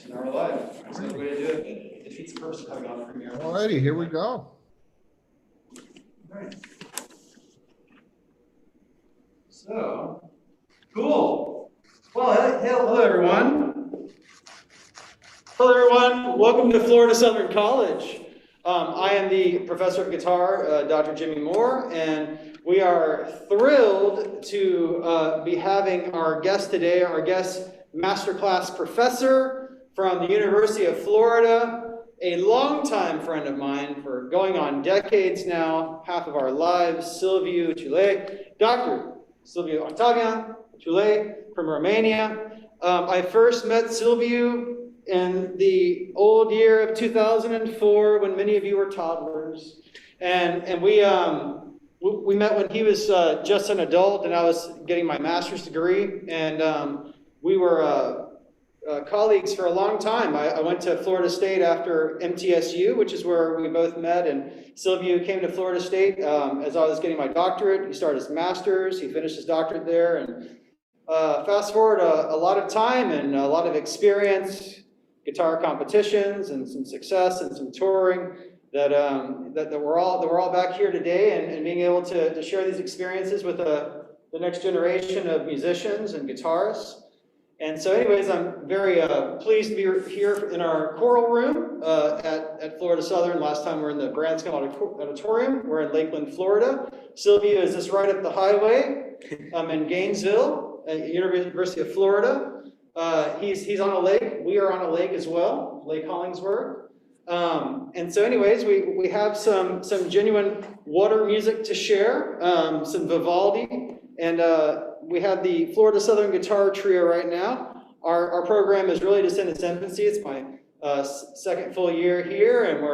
And now we're live. So the way to do it, it defeats the purpose of having on Premiere. All righty, here we go. All right. So, cool. Well, hello everyone. Hello everyone. Welcome to Florida Southern College. I am the professor of guitar, Dr. Jimmy Moore, and we are thrilled to be having our guest today, our guest masterclass professor from the University of Florida, a longtime friend of mine for going on decades now, half of our lives, Silviu, Ciulei, Dr. Silviu Octavian, Ciulei from Romania. I first met Silviu in the old year of 2004 when many of you were toddlers. And we met when he was just an adult and I was getting my master's degree. And we were colleagues for a long time. I went to Florida State after MTSU, which is where we both met. And Silviu came to Florida State as I was getting my doctorate. He started his master's. He finished his doctorate there. And fast forward a lot of time and a lot of experience, guitar competitions and some success and some touring that we're all back here today and being able to share these experiences with the next generation of musicians and guitarists. And so anyways, I'm very pleased to be here in our choral room at Florida Southern. Last time we were in the Branscombe Auditorium. We're in Lakeland, Florida. Silviu is just right up the highway. I'm in Gainesville, at University of Florida. He's on a lake. We are on a lake as well, Lake Hollingsworth. And so anyways, we have some genuine water music to share, some Vivaldi, and we have the Florida Southern Guitar Trio right now. Our program is really just in its infancy. It's my second full year here, and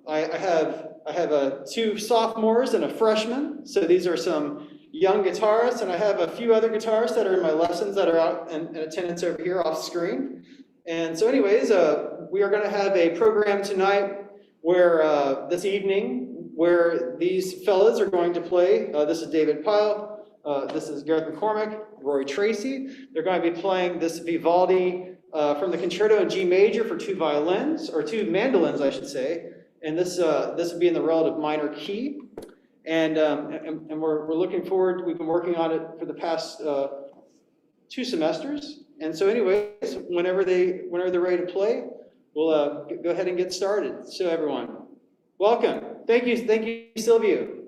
I have two sophomores and a freshman. So these are some young guitarists, and I have a few other guitarists that are in my lessons that are out in attendance over here off screen. And so anyways, we are going to have a program tonight where this evening where these fellas are going to play. This is David Pyle. This is Gareth McCormick, Roy Tracy. They're going to be playing this Vivaldi from the Concerto in G major for two mandolins, I should say. And this would be in the relative minor key. And we're looking forward. We've been working on it for the past 2 semesters. And so anyways, whenever they're ready to play, we'll go ahead and get started. So everyone, welcome. Thank you, Silviu.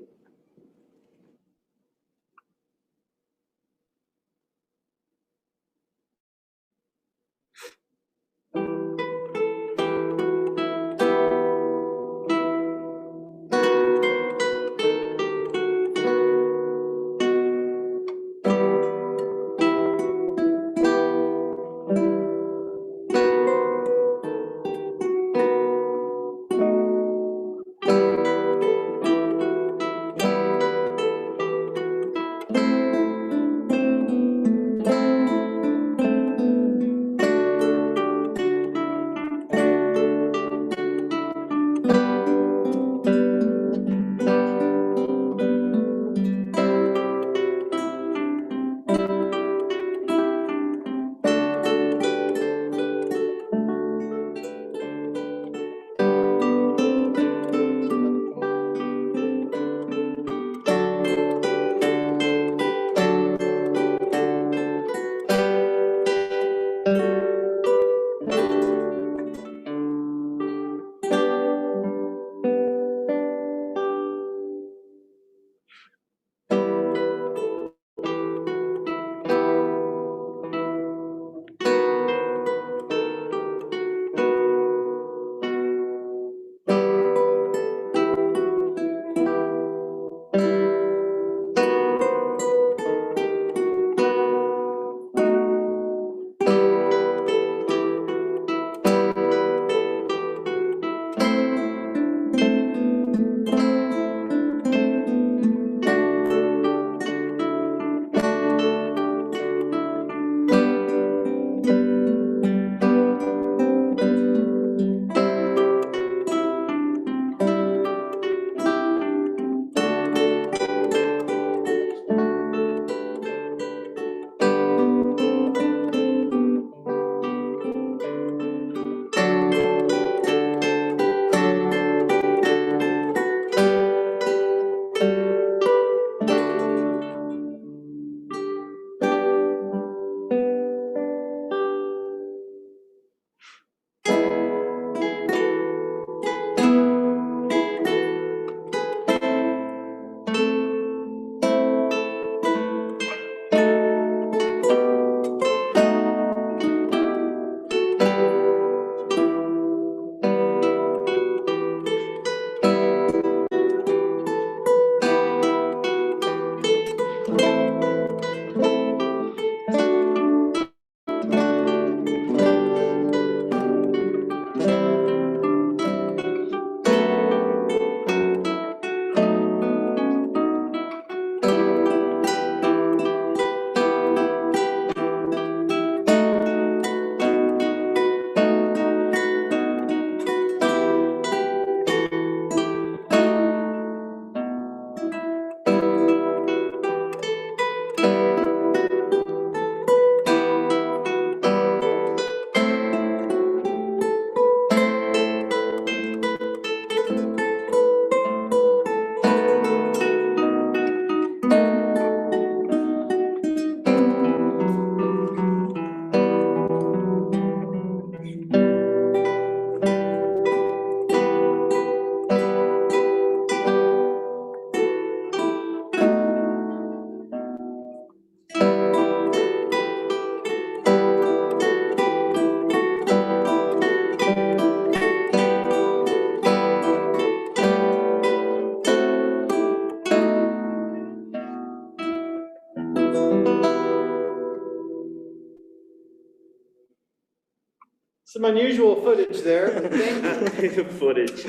Some unusual footage there, but thank you. Footage.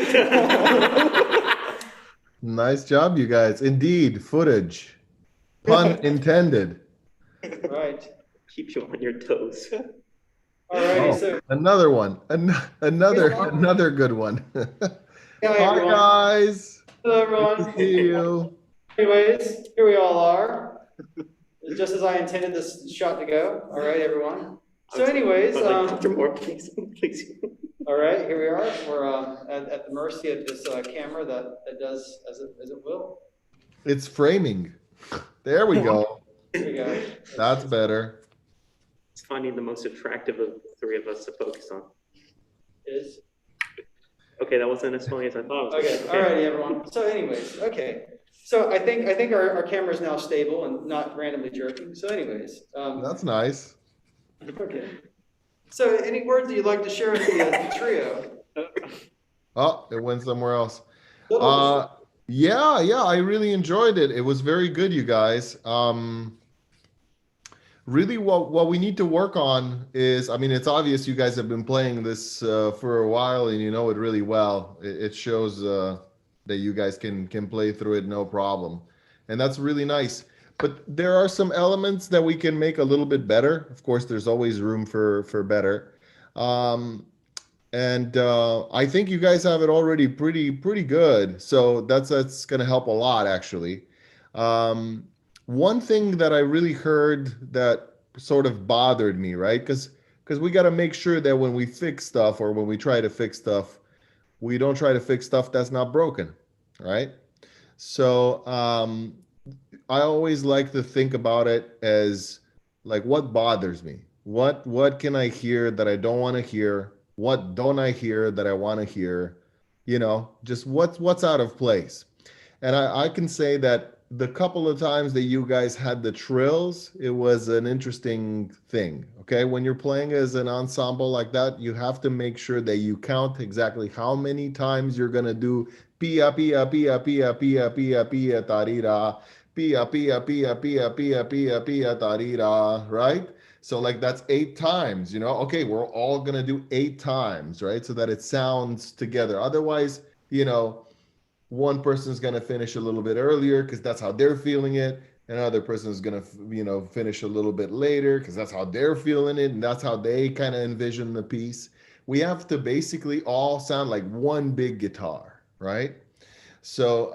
Nice job, you guys. Indeed, footage. Pun intended. Right. Keep you on your toes. Alrighty, Oh, so another one. Another good one. hi Hi, everyone. guys. Hello Good to everyone. see you. Anyways, here we all are. Just as I intended this shot to go. All right, everyone. So anyways, Dr. Moore, please. all right, here we are. We're at the mercy of this camera that does as it will. It's framing. There we go. There we go. That's better. It's finding the most attractive of the three of us to focus on. Is Okay, that wasn't as funny as I thought it was. okay. Alrighty, everyone. So anyways, okay. So I think our camera is now stable and not randomly jerking. So anyways, That's nice. okay. So any words that you'd like to share with the trio? Oh, it went somewhere else. Little- Yeah, I really enjoyed it. It was very good, you guys. Really what we need to work on is, I mean, it's obvious you guys have been playing this for a while and you know it really well. It shows that you guys can play through it no problem. And that's really nice. But there are some elements that we can make a little bit better. Of course, there's always room for better. Um, and I think you guys have it already pretty good. So that's going to help a lot, actually. Um, One thing that I really heard that sort of bothered me, right? Because we got to make sure that when we fix stuff or when we try to fix stuff, we don't try to fix stuff that's not broken, right? So I always like to think about it as like what bothers me. What can I hear that I don't want to hear? What don't I hear that I want to hear? You know, just what's out of place. And I can say that the couple of times that you guys had the trills, it was an interesting thing. Okay. When you're playing as an ensemble like that, you have to make sure that you count exactly how many times you're going to do pia, pia, pia, pia, pia, pia, pia, tarira, pia, pia, pia, pia, pia, pia, pia, tarira, right? So like that's 8 times, you know, okay, we're all going to do 8 times, right? So that it sounds together. Otherwise, you know, one person's going to finish a little bit earlier because that's how they're feeling it. Another person is going to, you know, finish a little bit later because that's how they're feeling it. And that's how they kind of envision the piece. We have to basically all sound like one big guitar, right? So,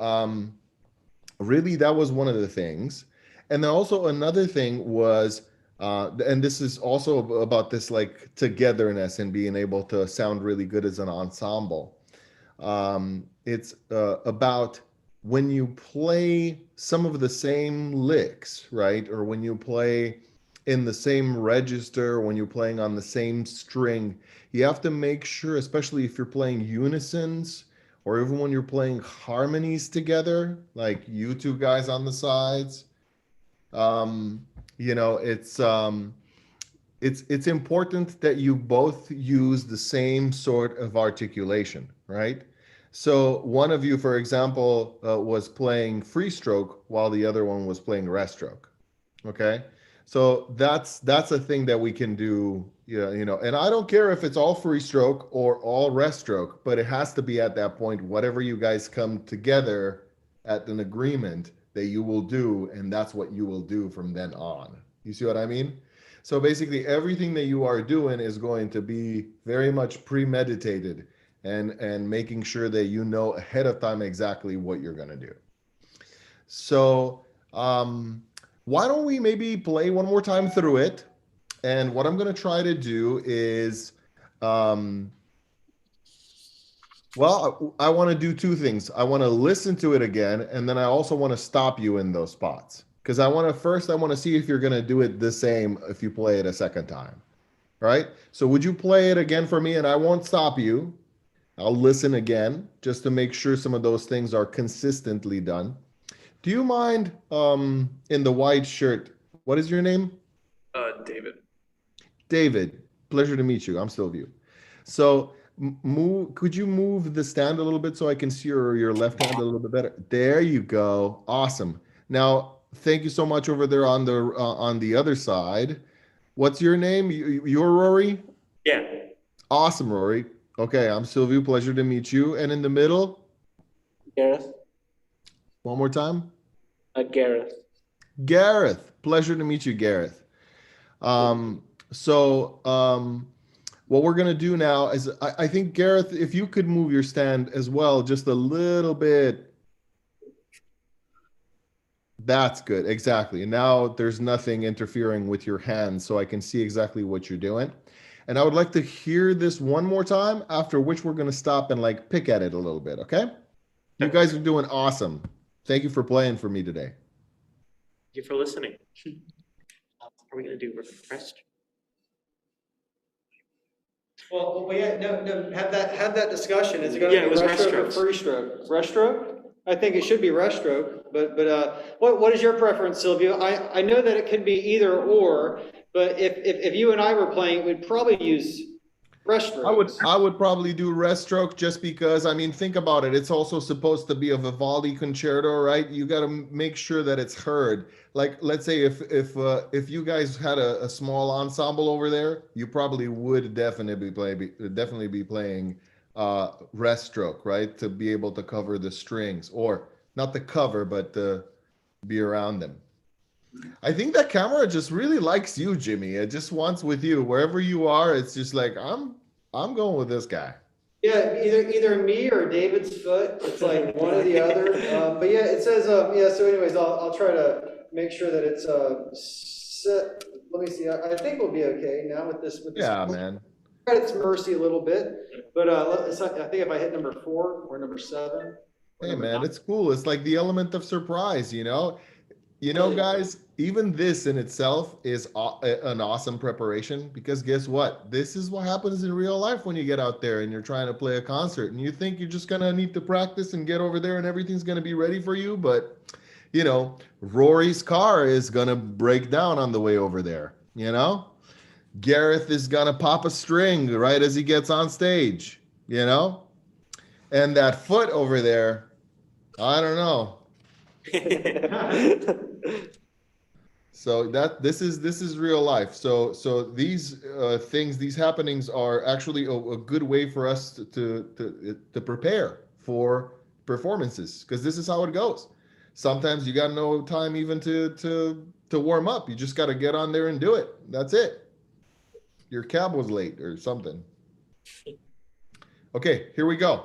really, that was one of the things. And then also another thing was, and this is also about this like togetherness and being able to sound really good as an ensemble. It's about when you play some of the same licks, right? Or when you play in the same register, when you're playing on the same string, you have to make sure, especially if you're playing unisons or even when you're playing harmonies together, like you two guys on the sides, um, you know, it's important that you both use the same sort of articulation, right? So one of you, for example, was playing free stroke while the other one was playing rest stroke. Okay, so that's a thing that we can do. Yeah, you know, and I don't care if it's all free stroke or all rest stroke, but it has to be at that point, whatever you guys come together at an agreement that you will do, and that's what you will do from then on. You see what I mean? So basically, everything that you are doing is going to be very much premeditated and making sure that you know ahead of time exactly what you're going to do. So, why don't we maybe play one more time through it? And what I'm going to try to do is, um, well, I want to do two things. I want to listen to it again, and then I also want to stop you in those spots. Because I want to first, I want to see if you're going to do it the same if you play it a second time. Right? So would you play it again for me? And I won't stop you. I'll listen again just to make sure some of those things are consistently done. Do you mind in the white shirt? What is your name? David. David. Pleasure to meet you. I'm Silviu. So move. Could you move the stand a little bit so I can see your left hand a little bit better? There you go. Awesome. Now, thank you so much over there on the other side. What's your name? You're Rory? Yeah. Awesome, Rory. Okay, I'm Silviu. Pleasure to meet you. And in the middle, Gareth. one more time. Gareth. Gareth. Pleasure to meet you, Gareth. So what we're gonna do now is I think Gareth, if you could move your stand as well, just a little bit. That's good. Exactly. And now there's nothing interfering with your hands, so I can see exactly what you're doing. And I would like to hear this one more time, after which we're gonna stop and like pick at it a little bit, okay? You guys are doing awesome. Thank you for playing for me today. Thank you for listening. Are we going to do refreshed? Well, yeah, no, have that discussion. Is it going Yeah, to it be was rest stroke or breaststroke. free stroke? Breast stroke? I think it should be rest stroke, but what is your preference, Silvio? I know that it could be either or, but if you and I were playing, we'd probably use breast strokes. I would probably do rest stroke, just because, I mean, think about it. It's also supposed to be a Vivaldi concerto, right? You got to make sure that it's heard. Like, let's say if you guys had a small ensemble over there, you probably would definitely be playing rest stroke, right? To be able to cover the strings, or not the cover, but to be around them. I think that camera just really likes you, Jimmy. It just wants with you. Wherever you are, it's just like, I'm going with this guy. Yeah, either me or David's foot. It's like one or the other. But yeah, it says yeah. So, anyways, I'll try to make sure that it's set. Let me see. I think we'll be okay now with this. Yeah, man. At its mercy a little bit, but I think if I hit number 4 or number 7 or Hey, number man, 9. it's cool. It's like the element of surprise, you know? You know, guys, even this in itself is an awesome preparation, because guess what? This is what happens in real life when you get out there and you're trying to play a concert and you think you're just gonna need to practice and get over there and everything's gonna be ready for you. But, you know, Rory's car is gonna break down on the way over there, you know? Gareth is gonna pop a string right as he gets on stage, you know? And that foot over there, I don't know. So that this is real life. So these things, these happenings are actually a good way for us to prepare for performances, because this is how it goes. Sometimes you got no time even to warm up. You just got to get on there and do it. That's it. Your cab was late or something. Okay, here we go.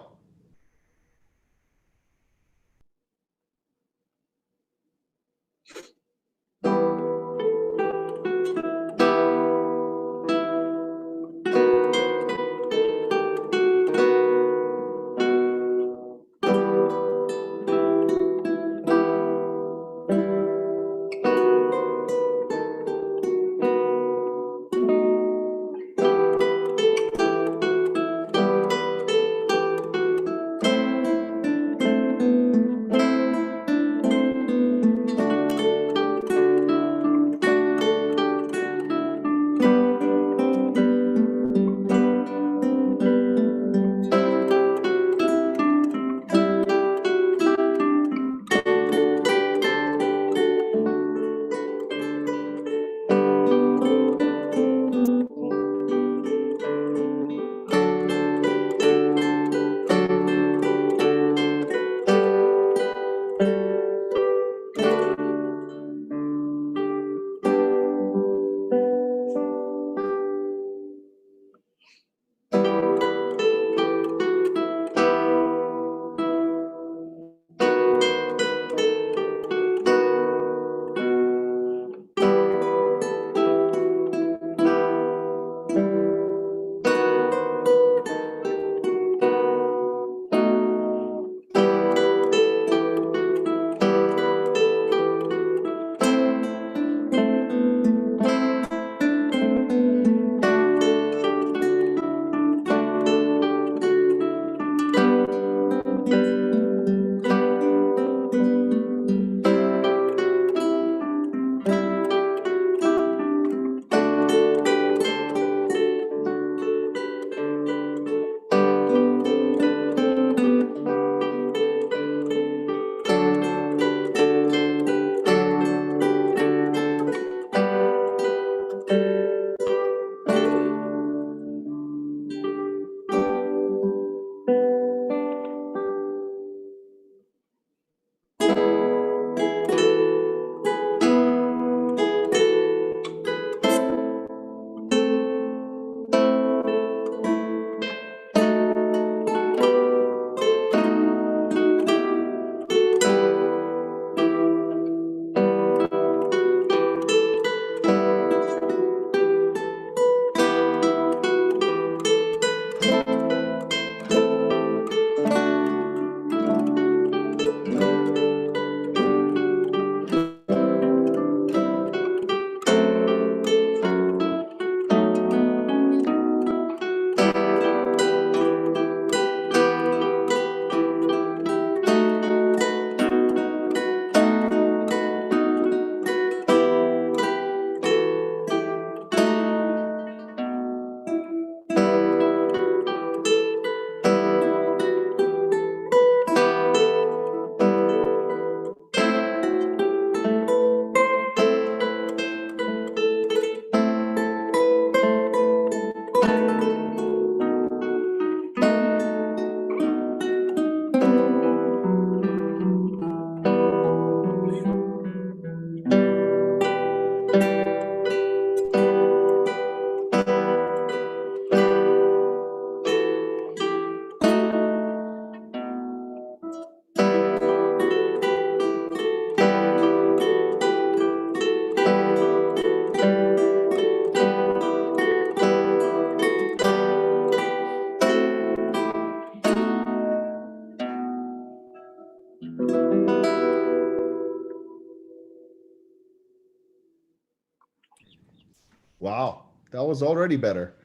Wow, that was already better.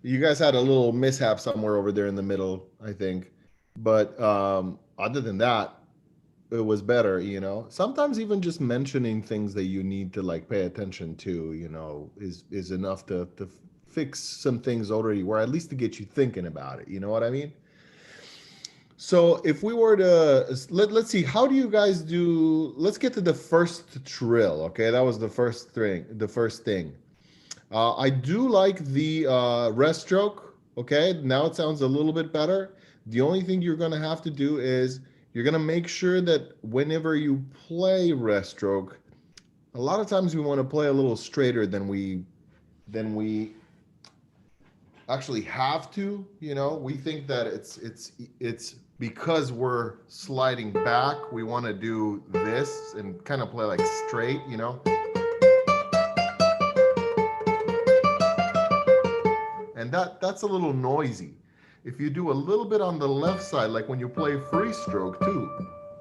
You guys had a little mishap somewhere over there in the middle, I think. But other than that, it was better, you know. Sometimes even just mentioning things that you need to like pay attention to, you know, is enough to fix some things already, or at least to get you thinking about it. You know what I mean? So if we were to let's see, how do you guys do? Let's get to the first trill. Okay, that was the first thing. The first thing. I do like the rest stroke. Okay, now it sounds a little bit better. The only thing you're gonna have to do is you're gonna make sure that whenever you play rest stroke, a lot of times we want to play a little straighter than we actually have to. You know, we think that it's because we're sliding back, we want to do this and kind of play like straight. You know. And that's a little noisy. If you do a little bit on the left side, like when you play free stroke too,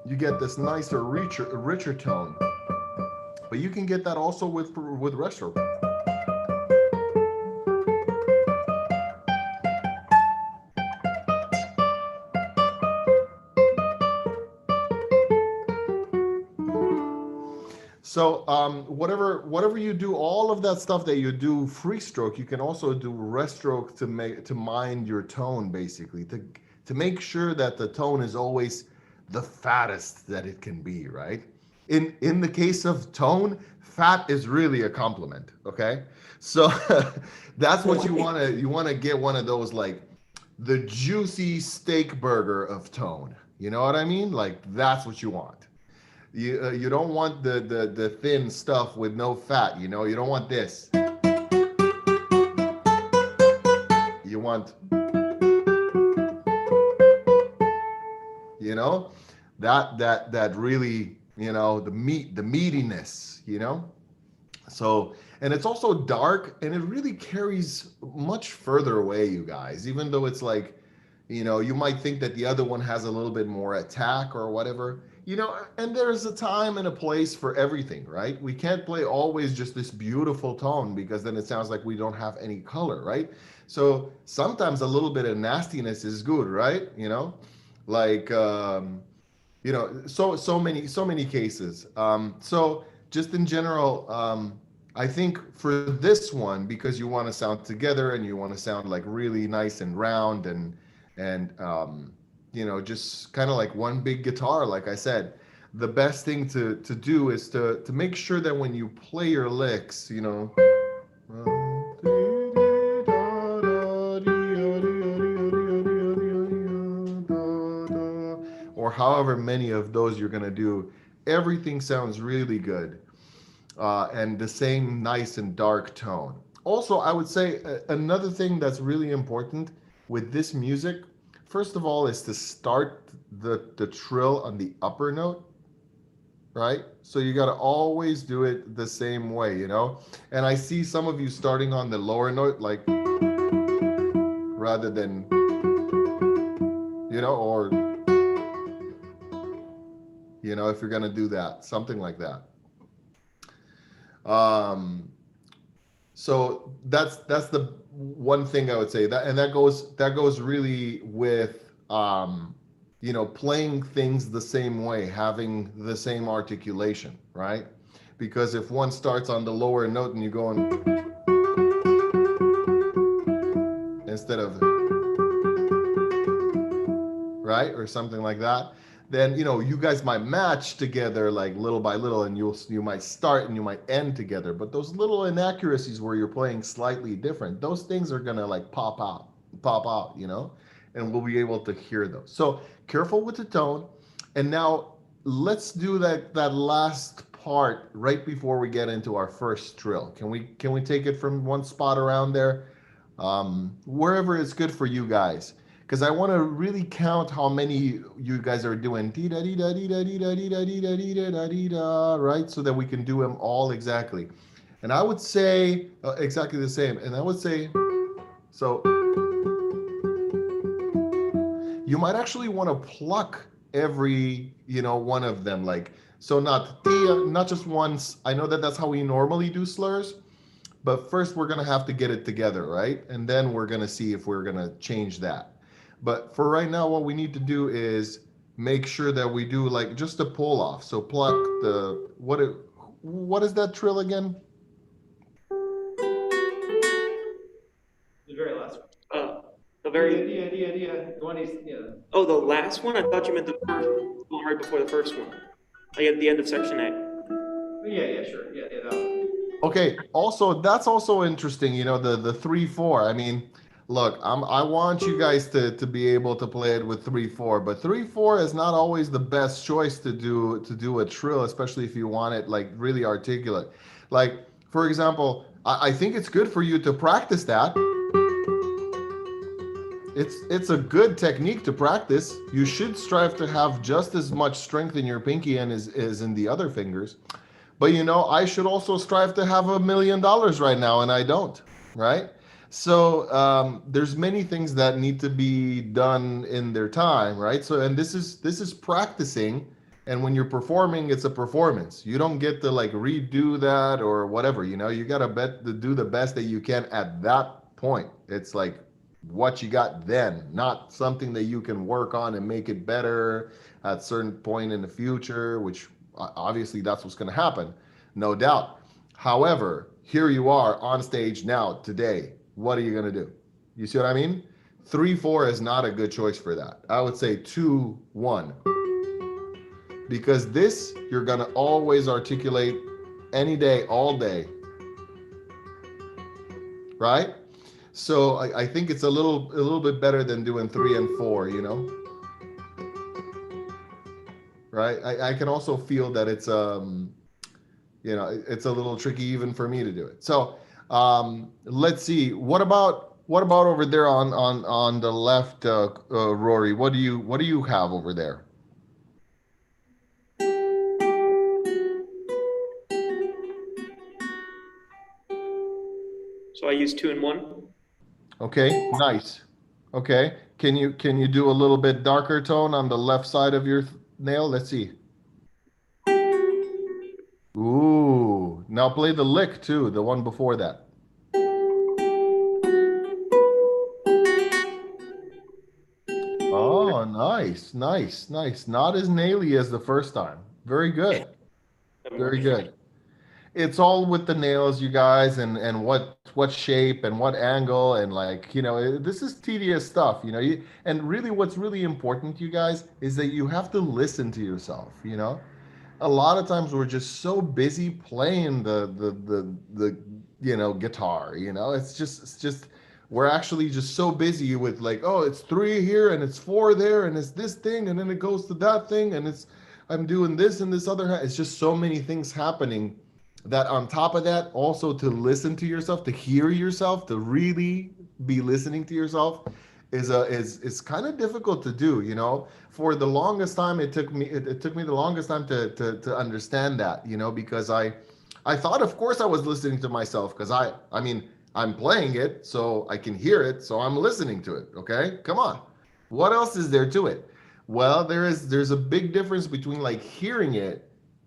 you get this nicer, richer tone. But you can get that also with rest stroke. So whatever you do, all of that stuff that you do free stroke, you can also do rest stroke to mind your tone, basically, to make sure that the tone is always the fattest that it can be, right? In the case of tone, fat is really a compliment, okay? So that's what you want to get one of those, like the juicy steak burger of tone. You know what I mean? Like that's what you want. You don't want the thin stuff with no fat, you know. You don't want this. You want, you know, that really, you know, the meatiness, you know. So, and it's also dark, and it really carries much further away, you guys. Even though it's like, you know, you might think that the other one has a little bit more attack or whatever, you know, and there's a time and a place for everything, right? We can't play always just this beautiful tone, because then it sounds like we don't have any color, right? So sometimes a little bit of nastiness is good, right? You know, like, you know, so many cases. So just in general, I think for this one, because you want to sound together and you want to sound like really nice and round and you know, just kind of like one big guitar, like I said, the best thing to do is to make sure that when you play your licks, you know, or however many of those you're gonna do, everything sounds really good, and the same nice and dark tone. Also, I would say another thing that's really important with this music, first of all, is to start the trill on the upper note, right? So you got to always do it the same way, you know? And I see some of you starting on the lower note, like, rather than, you know, or, you know, if you're going to do that, something like that. So that's the one thing I would say, that, and that goes really with, you know, playing things the same way, having the same articulation, right? Because if one starts on the lower note and you go on instead of, right, or something like that, then, you know, you guys might match together like little by little, and you might start and you might end together. But those little inaccuracies where you're playing slightly different, those things are gonna like pop out, you know, and we'll be able to hear those. So careful with the tone. And now let's do that last part right before we get into our first trill. Can we take it from one spot around there, wherever it's good for you guys? Because I want to really count how many you guys are doing, right? So that we can do them all exactly. And I would say exactly the same. And I would say, so you might actually want to pluck every, you know, one of them. Like, so not just once. I know that that's how we normally do slurs, But first, we're going to have to get it together, right? And then we're going to see if we're going to change that. But for right now, what we need to do is make sure that we do like just a pull off. So pluck the, what is that trill again? The very last one. The very. The one yeah. Oh, the last one? I thought you meant the first one right before the first one. Like at the end of section A. Yeah, sure. Yeah, that one. Okay. Also, that's also interesting. You know, the 3/4. I mean, look, I want you guys to be able to play it with 3/4, but 3/4 is not always the best choice to do a trill, especially if you want it like really articulate. Like, for example, I think it's good for you to practice that. It's a good technique to practice. You should strive to have just as much strength in your pinky and as in the other fingers. But you know, I should also strive to have $1 million right now, and I don't, right? So there's many things that need to be done in their time, right? So and this is practicing, and when you're performing, it's a performance. You don't get to like redo that or whatever. You know, you gotta do the best that you can at that point. It's like what you got then, not something that you can work on and make it better at certain point in the future, which obviously that's what's going to happen, no doubt. However, here you are on stage now today. What are you going to do? You see what I mean? 3/4 is not a good choice for that. I would say 2/1, because this you're going to always articulate any day, all day, right? So I think it's a little bit better than doing 3 and 4, you know? Right? I can also feel that it's you know, it's a little tricky even for me to do it. So let's see. What about over there on the left, Rory? What do you have over there? So I use 2 and 1. Okay, nice. Okay, can you do a little bit darker tone on the left side of your nail? Let's see. Ooh, now play the lick too, the one before that. Oh, nice. Not as naily as the first time. Very good. Very good. It's all with the nails, you guys, and what shape and what angle, and like, you know, this is tedious stuff, you know. And really what's really important, you guys, is that you have to listen to yourself, you know. A lot of times we're just so busy playing the you know, guitar, you know. It's just we're actually just so busy with like, oh, it's 3 here and it's 4 there and it's this thing and then it goes to that thing and I'm doing this and this other. It's just so many things happening that on top of that, also to listen to yourself, to hear yourself, to really be listening to yourself is kind of difficult to do, you know. For the longest time, it took me the longest time to understand that, you know, because I thought, of course, I was listening to myself, because I mean, I'm playing it, so I can hear it, so I'm listening to it. Okay, come on, what else is there to it? Well, there's a big difference between like hearing it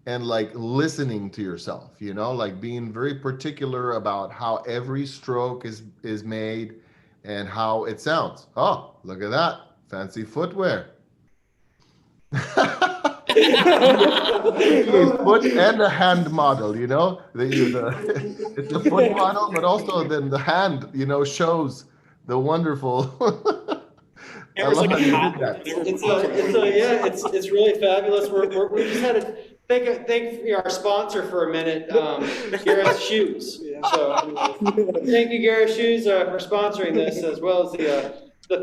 and like listening to yourself, you know, like being very particular about how every stroke is made and how it sounds. Oh, look at that, fancy footwear. A foot and a hand model, you know, it's a foot model, but also then the hand, you know, shows the wonderful. I love Like how a you hat. did that. It's really fabulous. We just had to thank our sponsor for a minute, Garrett's Shoes. So thank you, Garrett's Shoes, for sponsoring this, as well as the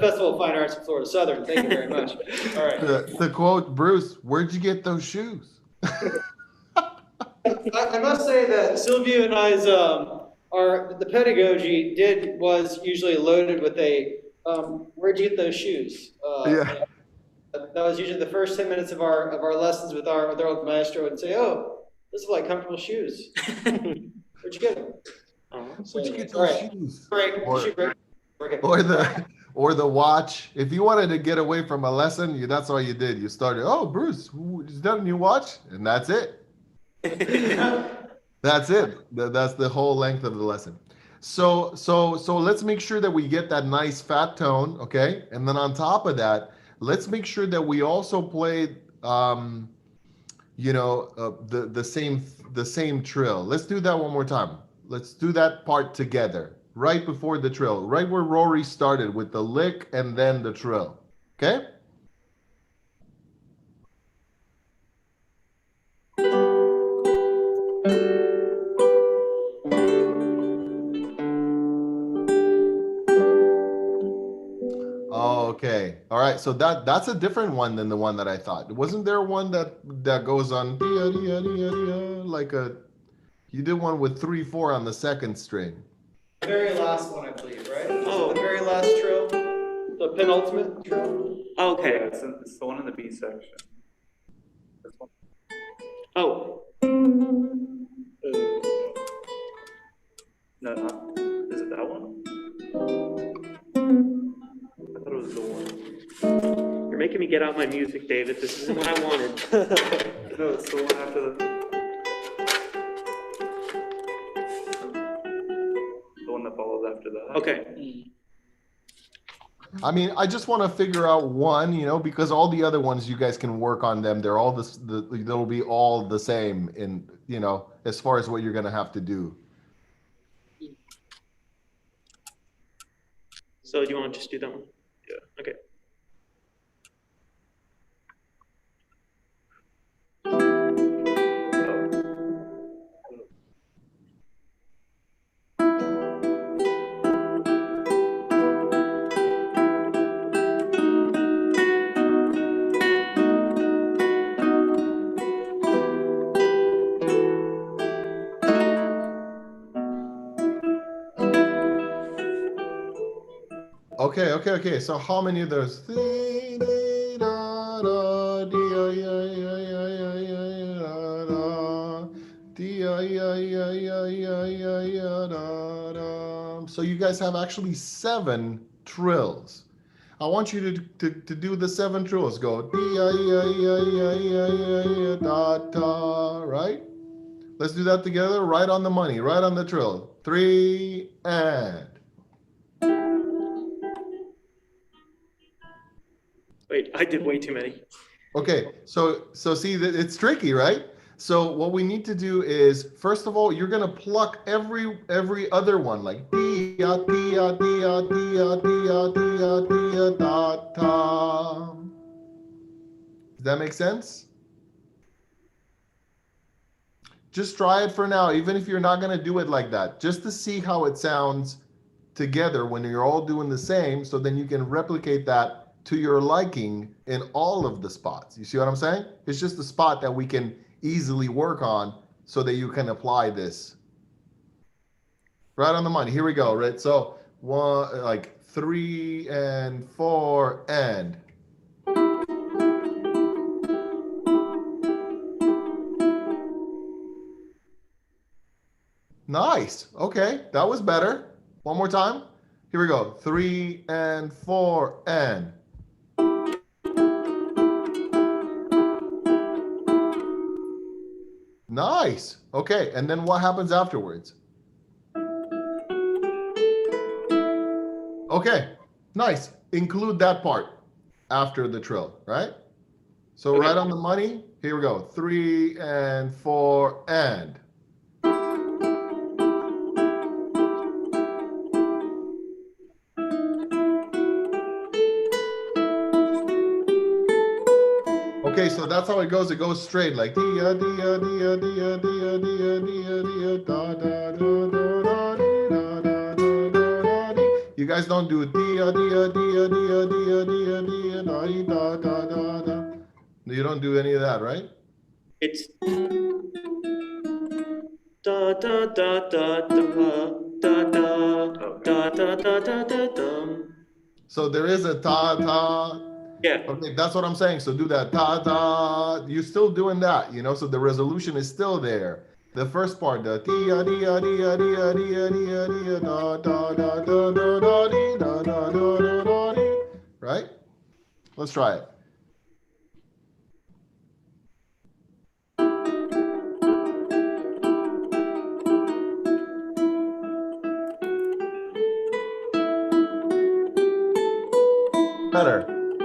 Festival of Fine Arts of Florida Southern. Thank you very much. All right. To quote Bruce, where'd you get those shoes? I must say that Silviu and I's the pedagogy was usually loaded with a where'd you get those shoes? Yeah. That was usually the first 10 minutes of our lessons with our old maestro, and say, "Oh, this is like comfortable shoes. Where'd you get them?" Where'd you get All those right. shoes? Break. Shoe break. Okay. Or the watch. If you wanted to get away from a lesson, that's all you did. You started, oh, Bruce, is that a new watch? And that's it. That's it. That's the whole length of the lesson. So let's make sure that we get that nice fat tone, okay? And then on top of that, let's make sure that we also play, the same trill. Let's do that one more time. Let's do that part together, right before the trill, right where Rory started with the lick and then the trill. Okay? Okay. All right. So that's a different one than the one that I thought. Wasn't there one that goes on dia, dia, dia, dia, like a you did one with 3/4 on the second string. The very last one, I believe, right? Oh. The very last trill, the penultimate trill. Okay. Yeah, it's the one in the B section. This one. Oh. No, not. Is it that one? I thought it was the one. You're making me get out my music, David. This isn't what I wanted. No, it's the one after the one that follows after that. Okay. I mean, I just want to figure out one, because all the other ones you guys can work on them. They're all they'll be all the same in, as far as what you're going to have to do. So do you want to just do that one? Yeah. Okay. Okay. So how many of those? So you guys have actually 7 trills. I want you to do the 7 trills. Go da da, right? Let's do that together. Right on the money, right on the trill. 3 and. Wait, I did way too many. Okay, so see that it's tricky, right? So what we need to do is, first of all, you're gonna pluck every other one, like dia dia dia dia dia dia dia da ta. Does that make sense? Just try it for now, even if you're not gonna do it like that, just to see how it sounds together when you're all doing the same, so then you can replicate that to your liking in all of the spots. You see what I'm saying? It's just a spot that we can easily work on so that you can apply this. Right on the money. Here we go, right? So 3 and 4 and. Nice. Okay, that was better. One more time. Here we go. 3 and 4 and. Nice. Okay, and then what happens afterwards? Okay, nice. Include that part after the trill, right? So Okay. right on the money. Here we go. 3 and 4 and. Okay, so that's how it goes. It goes straight, like dia dia dia dia dia dia dia dia da da da da da da da da da. You guys don't do dia dia dia dia dia dia dia da da da da. You don't do any of that, right? It's da da da da da da da da da da da da. So there is a ta ta. Yeah. Okay, that's what I'm saying. So do that ta ta. You're still doing that, so the resolution is still there. The first part, the dia dia dia dia dia dia dia da da da da da da dee, da da da da da dee. Right? Let's try it.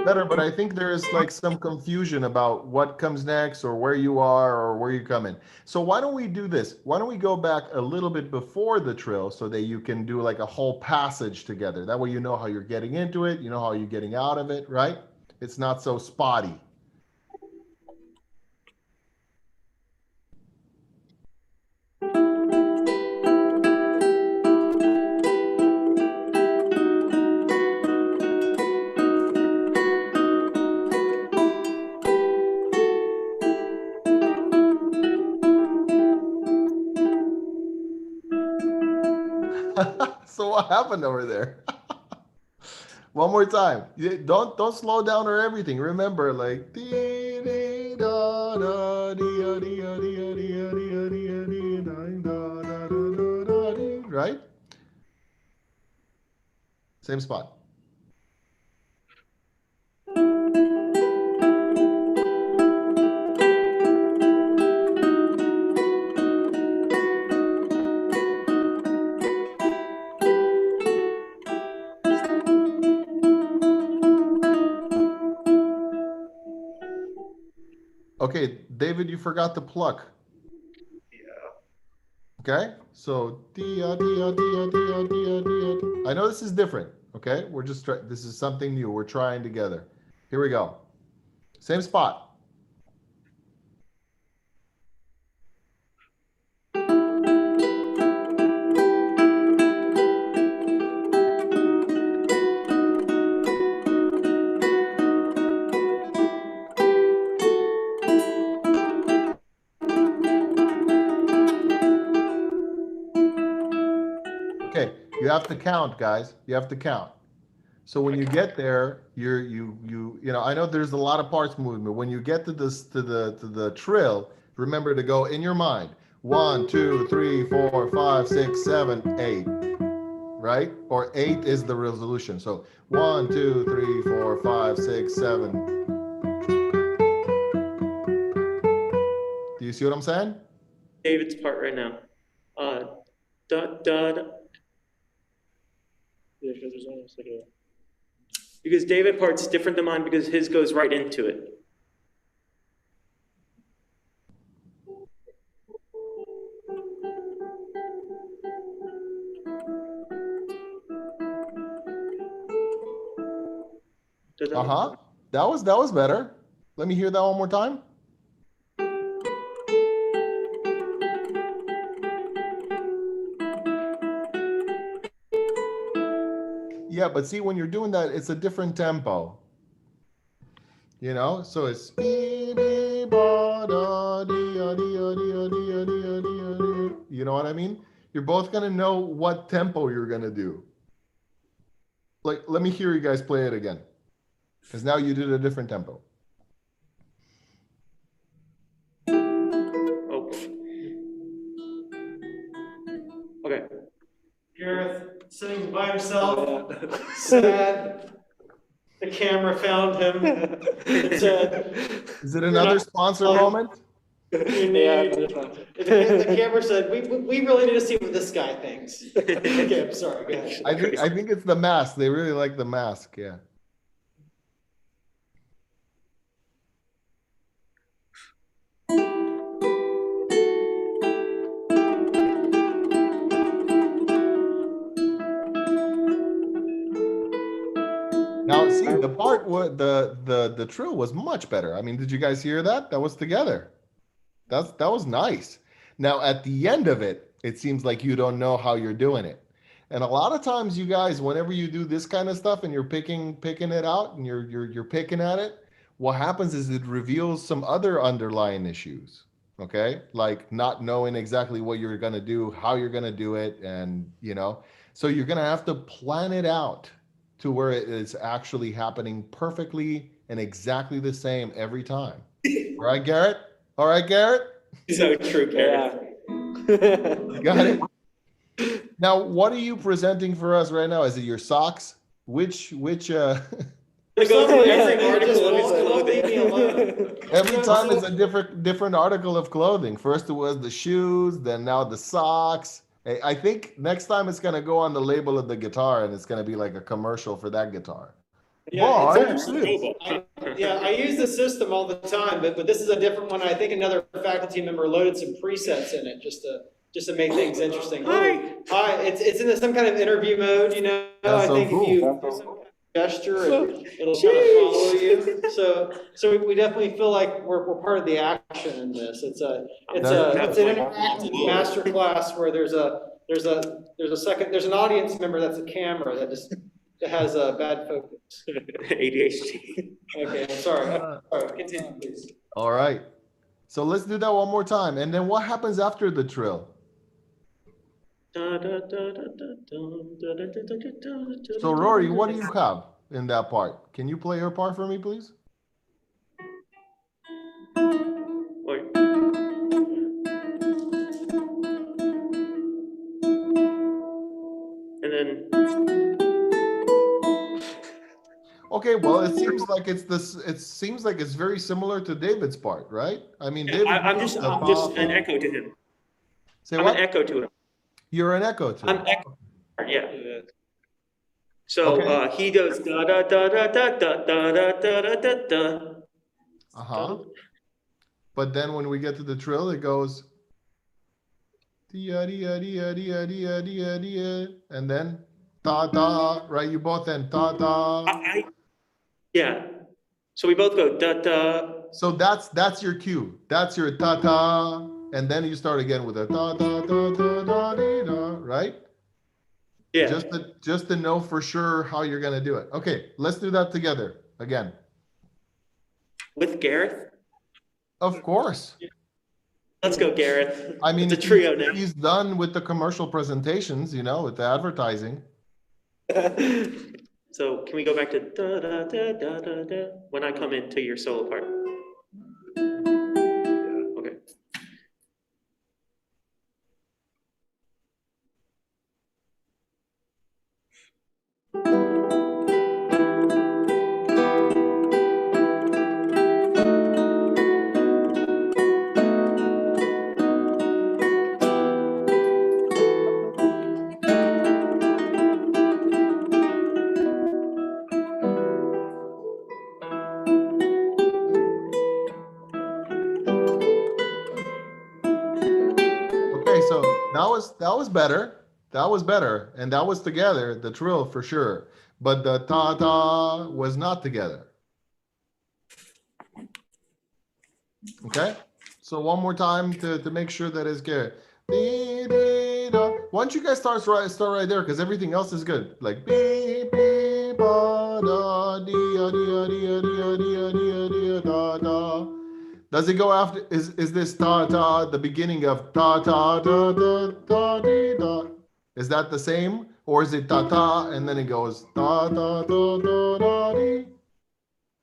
Better, but I think there is like some confusion about what comes next or where you are or where you come in. So why don't we do this? Why don't we go back a little bit before the trill so that you can do like a whole passage together. That way you know how you're getting into it, you know how you're getting out of it, right? It's not so spotty. So what happened over there? One more time. Don't slow down or everything. Remember, like dee, dee, da, da, dee, ah, dee, ah, dee, ah, dee, ah, dee, ah, dee, ah, dee, da, da, da, da, da, dee, right? Same spot. Okay, David, you forgot the pluck. Okay, so dia dia dia dia dia dia. I know this is different. Okay, we're just this is something new. We're trying together. Here we go. Same spot. Okay, you have to count, guys. You have to count. So when you get there, you know, I know there's a lot of parts moving, but when you get to this to the trill, remember to go in your mind. 1, 2, 3, 4, 5, 6, 7, 8. Right? Or 8 is the resolution. So 1, 2, 3, 4, 5, 6, 7. Do you see what I'm saying? David's part right now. Dot dot. There's almost like a. Because David part's different than mine because his goes right into it. Uh-huh. That was better. Let me hear that one more time. Yeah, but see, when you're doing that, it's a different tempo. You know, so it's you know what I mean? You're both gonna know what tempo you're gonna do. Like, let me hear you guys play it again, because now you did a different tempo. Oh. Okay. Gareth sitting by himself, sad. The camera found him and said, Is it another sponsor moment? "You need." The camera said, "We really need to see what this guy thinks." Okay, I'm sorry. Go ahead. I think it's the mask. They really like the mask. Yeah. Now, see, the part what the trill was much better. I mean, did you guys hear that? That was together. That was nice. Now, at the end of it, it seems like you don't know how you're doing it. And a lot of times, you guys, whenever you do this kind of stuff and you're picking it out and you're picking at it, what happens is it reveals some other underlying issues. Okay, like not knowing exactly what you're gonna do, how you're gonna do it, and you know, so you're gonna have to plan it out to where it is actually happening perfectly and exactly the same every time. All right, Garrett? All right, Garrett? So true, Gareth. You got it? Now, what are you presenting for us right now? Is it your socks? Which every time it's a different article of clothing. First it was the shoes, then now the socks. I think next time it's gonna go on the label of the guitar and it's gonna be like a commercial for that guitar. Yeah, Well, it's it is. I use the system all the time, but this is a different one. I think another faculty member loaded some presets in it just to make things interesting. Hi. Hi, it's in some kind of interview mode, you know. That's I so think if you cool. do some kind of gesture, it'll kind of follow you. So we definitely feel like we're part of the action in this. It's an interactive master class where there's an audience member that's a camera that has a bad focus. ADHD. Okay, I'm sorry. Continue, please. All right. So let's do that one more time. And then what happens after the trill? So Rory, what do you have in that part? Can you play your part for me, please? Wait. And then Okay, well, it seems like it's very similar to David's part, right? I mean, David. I'm just an echo to him. Say I'm what? an echo to him. You're an echo to I'm him. echo. Yeah. So Okay. he goes da da da da da da da da da da da. Uh-huh. But then when we get to the trill, it goes dia dia dia dia dia dia dia, and then ta ta, right? You both then ta ta. Yeah. So we both go da da. So that's your cue. That's your ta ta, and then you start again with a ta ta ta ta da dee da, right? Yeah. Just to know for sure how you're gonna do it. Okay, let's do that together again. With Gareth. Of course. Let's go, Gareth. I mean, it's a trio now. He's done with the commercial presentations, you know, with the advertising. So can we go back to da da da da da da when I come into your solo part? Okay. Okay, so that was better. That was better, and that was together, the trill for sure. But the ta ta was not together. Okay, so one more time to make sure that it's good. Dee, dee, da. Why don't you guys start right there, because everything else is good. Like beep beep ba da dee dee dee dee dee dee dee da da. Does it go after? Is this ta ta the beginning of ta ta da da da dee da? Is that the same, or is it ta ta and then it goes ta ta da da da dee?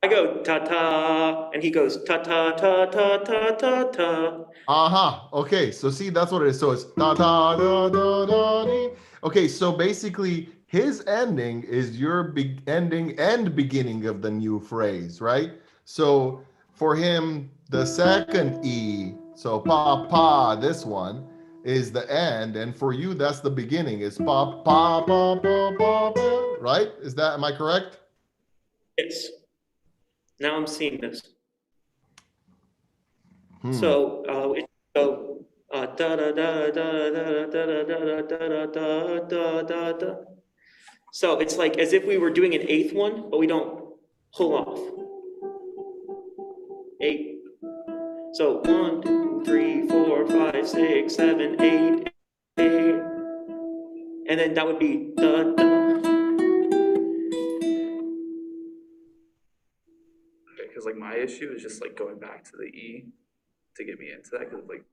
I go ta ta, and he goes ta ta ta ta ta ta ta. Aha. Okay. So see, that's what it is. So it's da da da da da dee. Okay. So basically, his ending is your ending and beginning of the new phrase, right? So for him, the second E, so pa pa, this one is the end, and for you, that's the beginning. It's pa pa pa pa pa pa, right? Am I correct? Yes. Now I'm seeing this. So it go da da da da da da da da da da da da da. So it's like as if we were doing an eighth one, but we don't pull off. 8. So 1, 2, 3, 4, 5, 6, 7, 8, 8. And then that would be da da. Because like my issue is just like going back to the E to get me into that, because like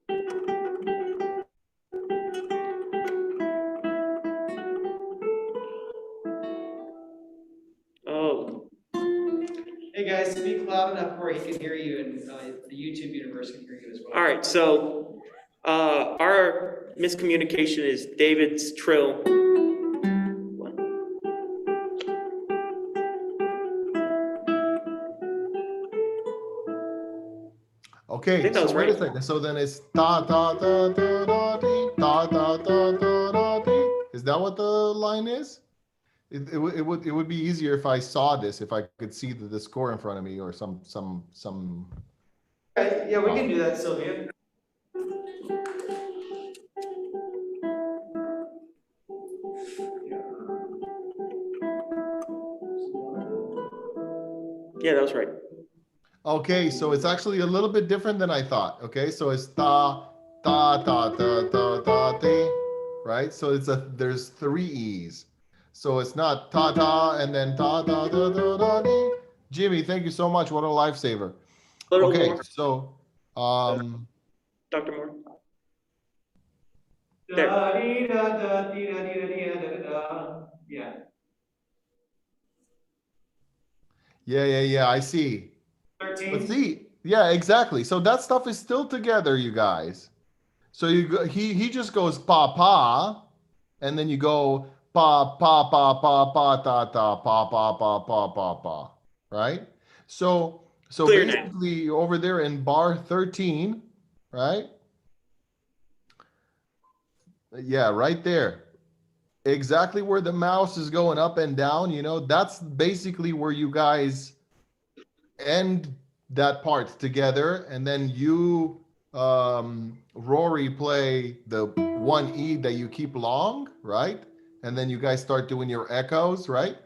Oh. Hey guys, speak loud enough where he can hear you, and the YouTube universe can hear you as well. All right, so our miscommunication is David's trill. What? Okay, I think that so was wait a right. second. So then it's ta ta ta ta da dee, ta ta ta ta da dee. Is that what the line is? it would be easier if I saw this, if I could see the score in front of me or some. Okay, yeah, we can do that, Sylvia. Yeah, that was right. Okay, so it's actually a little bit different than I thought. Okay, so it's ta ta ta ta ta ta te, right? So there's three E's. So it's not ta ta and then ta ta ta ta ta te. Jimmy, thank you so much. What a lifesaver. A little Okay, more, so Dr. Moore. There. Da dee da da dee da dee da dee da da da. Yeah. yeah, I see. 13. But see, yeah, exactly. So that stuff is still together, you guys. So you go, he just goes pa pa, and then you go pa pa pa pa pa ta ta pa pa pa pa pa pa, right? So Clear now. basically over there in bar 13, right? Yeah, right there. Exactly where the mouse is going up and down, that's basically where you guys end that part together, and then you, Rory, play the one E that you keep long, right? And then you guys start doing your echoes, right?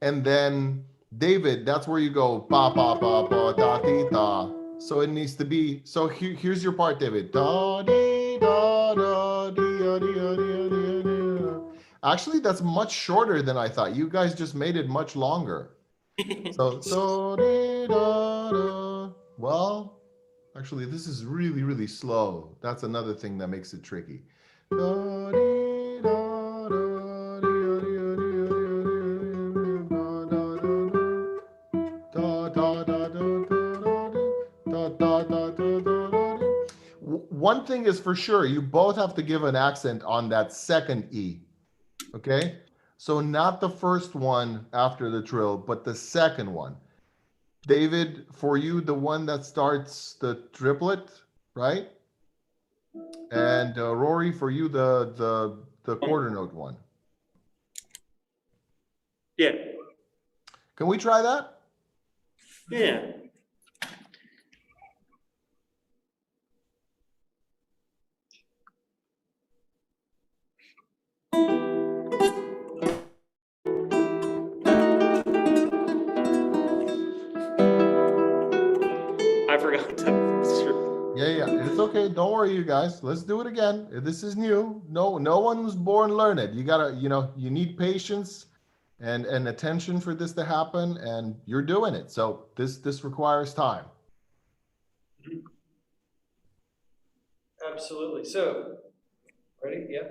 And then David, that's where you go pa pa pa pa da ti da. So it needs to be. So here's your part, David. Da dee da da dee da dee da dee da dee da. Actually, that's much shorter than I thought. You guys just made it much longer. So da dee da da. Well, actually, this is really really slow. That's another thing that makes it tricky. Da dee da da dee da dee da da da da da da da. One thing is for sure, you both have to give an accent on that second E. Okay? So not the first one after the trill, but the second one. David, for you, the one that starts the triplet, right? And Rory, for you, the quarter note one. Yeah. Can we try that? Yeah. I forgot to. Yeah, it's okay. Don't worry, you guys. Let's do it again. This is new. No one was born learned. You gotta, you need patience and attention for this to happen, and you're doing it. So this requires time. Absolutely. So, ready? Yeah.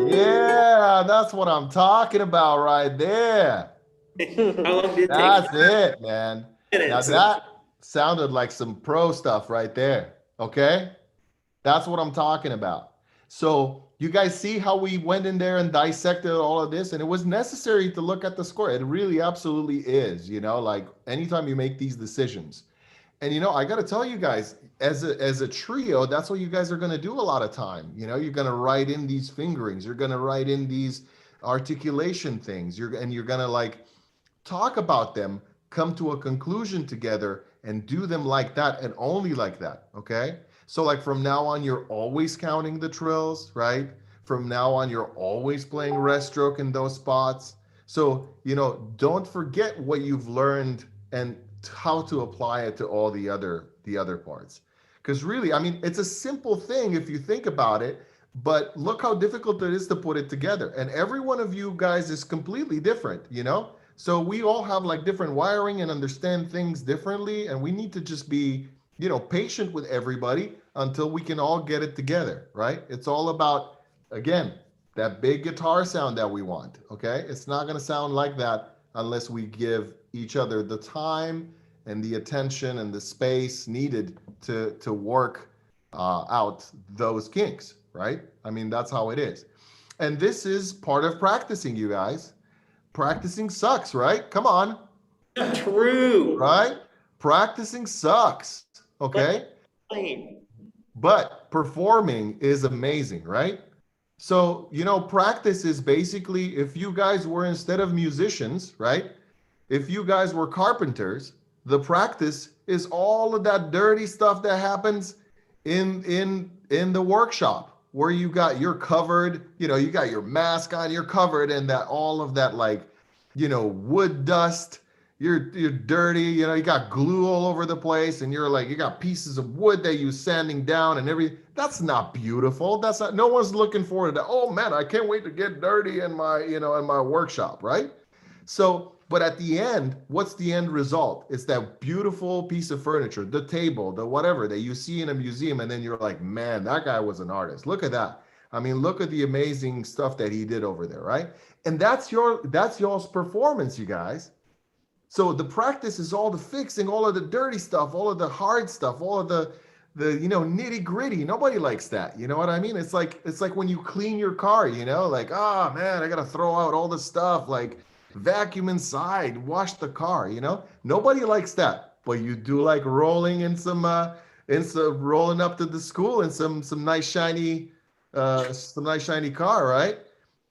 Yeah, that's what I'm talking about right there. How long did it That's take? it, man. Now Minutes. that sounded like some pro stuff right there. Okay? That's what I'm talking about. So you guys see how we went in there and dissected all of this, and it was necessary to look at the score. It really absolutely is, like anytime you make these decisions. And I got to tell you guys, as a trio, that's what you guys are going to do a lot of time. You're going to write in these fingerings, you're going to write in these articulation things, you're going to like talk about them, come to a conclusion together, and do them like that and only like that. Okay. So like from now on, you're always counting the trills, right? From now on, you're always playing rest stroke in those spots. So, don't forget what you've learned and how to apply it to all the other parts. Because really, I mean, it's a simple thing if you think about it, but look how difficult it is to put it together. And every one of you guys is completely different, So we all have like different wiring and understand things differently, and we need to just be, patient with everybody until we can all get it together, right? It's all about, again, that big guitar sound that we want, okay? It's not going to sound like that unless we give each other the time and the attention and the space needed to work out those kinks, right? I mean, that's how it is. And this is part of practicing, you guys. Practicing sucks, right? Come on. True. right? Practicing sucks, okay? Plain. But performing is amazing, right? So, practice is basically if you guys were instead of musicians, right? If you guys were carpenters, the practice is all of that dirty stuff that happens in the workshop where you're covered, you got your mask on, you're covered in that all of that like, wood dust. You're dirty, you got glue all over the place, and you got pieces of wood that you sanding down and everything. That's not beautiful. That's not, no one's looking forward to, oh man, I can't wait to get dirty in my workshop, right? So, but at the end, what's the end result? It's that beautiful piece of furniture, the table, the whatever that you see in a museum, and then you're like, man, that guy was an artist. Look at that. I mean, look at the amazing stuff that he did over there, right? And that's y'all's performance, you guys. So the practice is all the fixing, all of the dirty stuff, all of the hard stuff, all of the nitty gritty. Nobody likes that. You know what I mean? It's like when you clean your car, like, oh man, I gotta throw out all the stuff, like vacuum inside, wash the car, Nobody likes that. But you do like rolling in some rolling up to the school in some nice shiny car, right?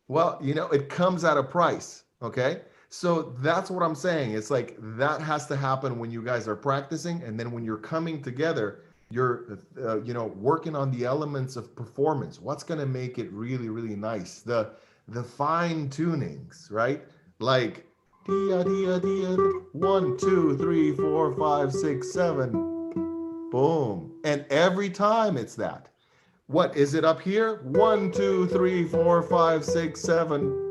Well, it comes at a price, okay? So that's what I'm saying. It's like that has to happen when you guys are practicing, and then when you're coming together, you're working on the elements of performance. What's going to make it really, really nice? The fine tunings, right? Like dia dia dia 1 2 3 4 5 6 7, boom. And every time it's that. What is it up here? 1 2 3 4 5 6 7.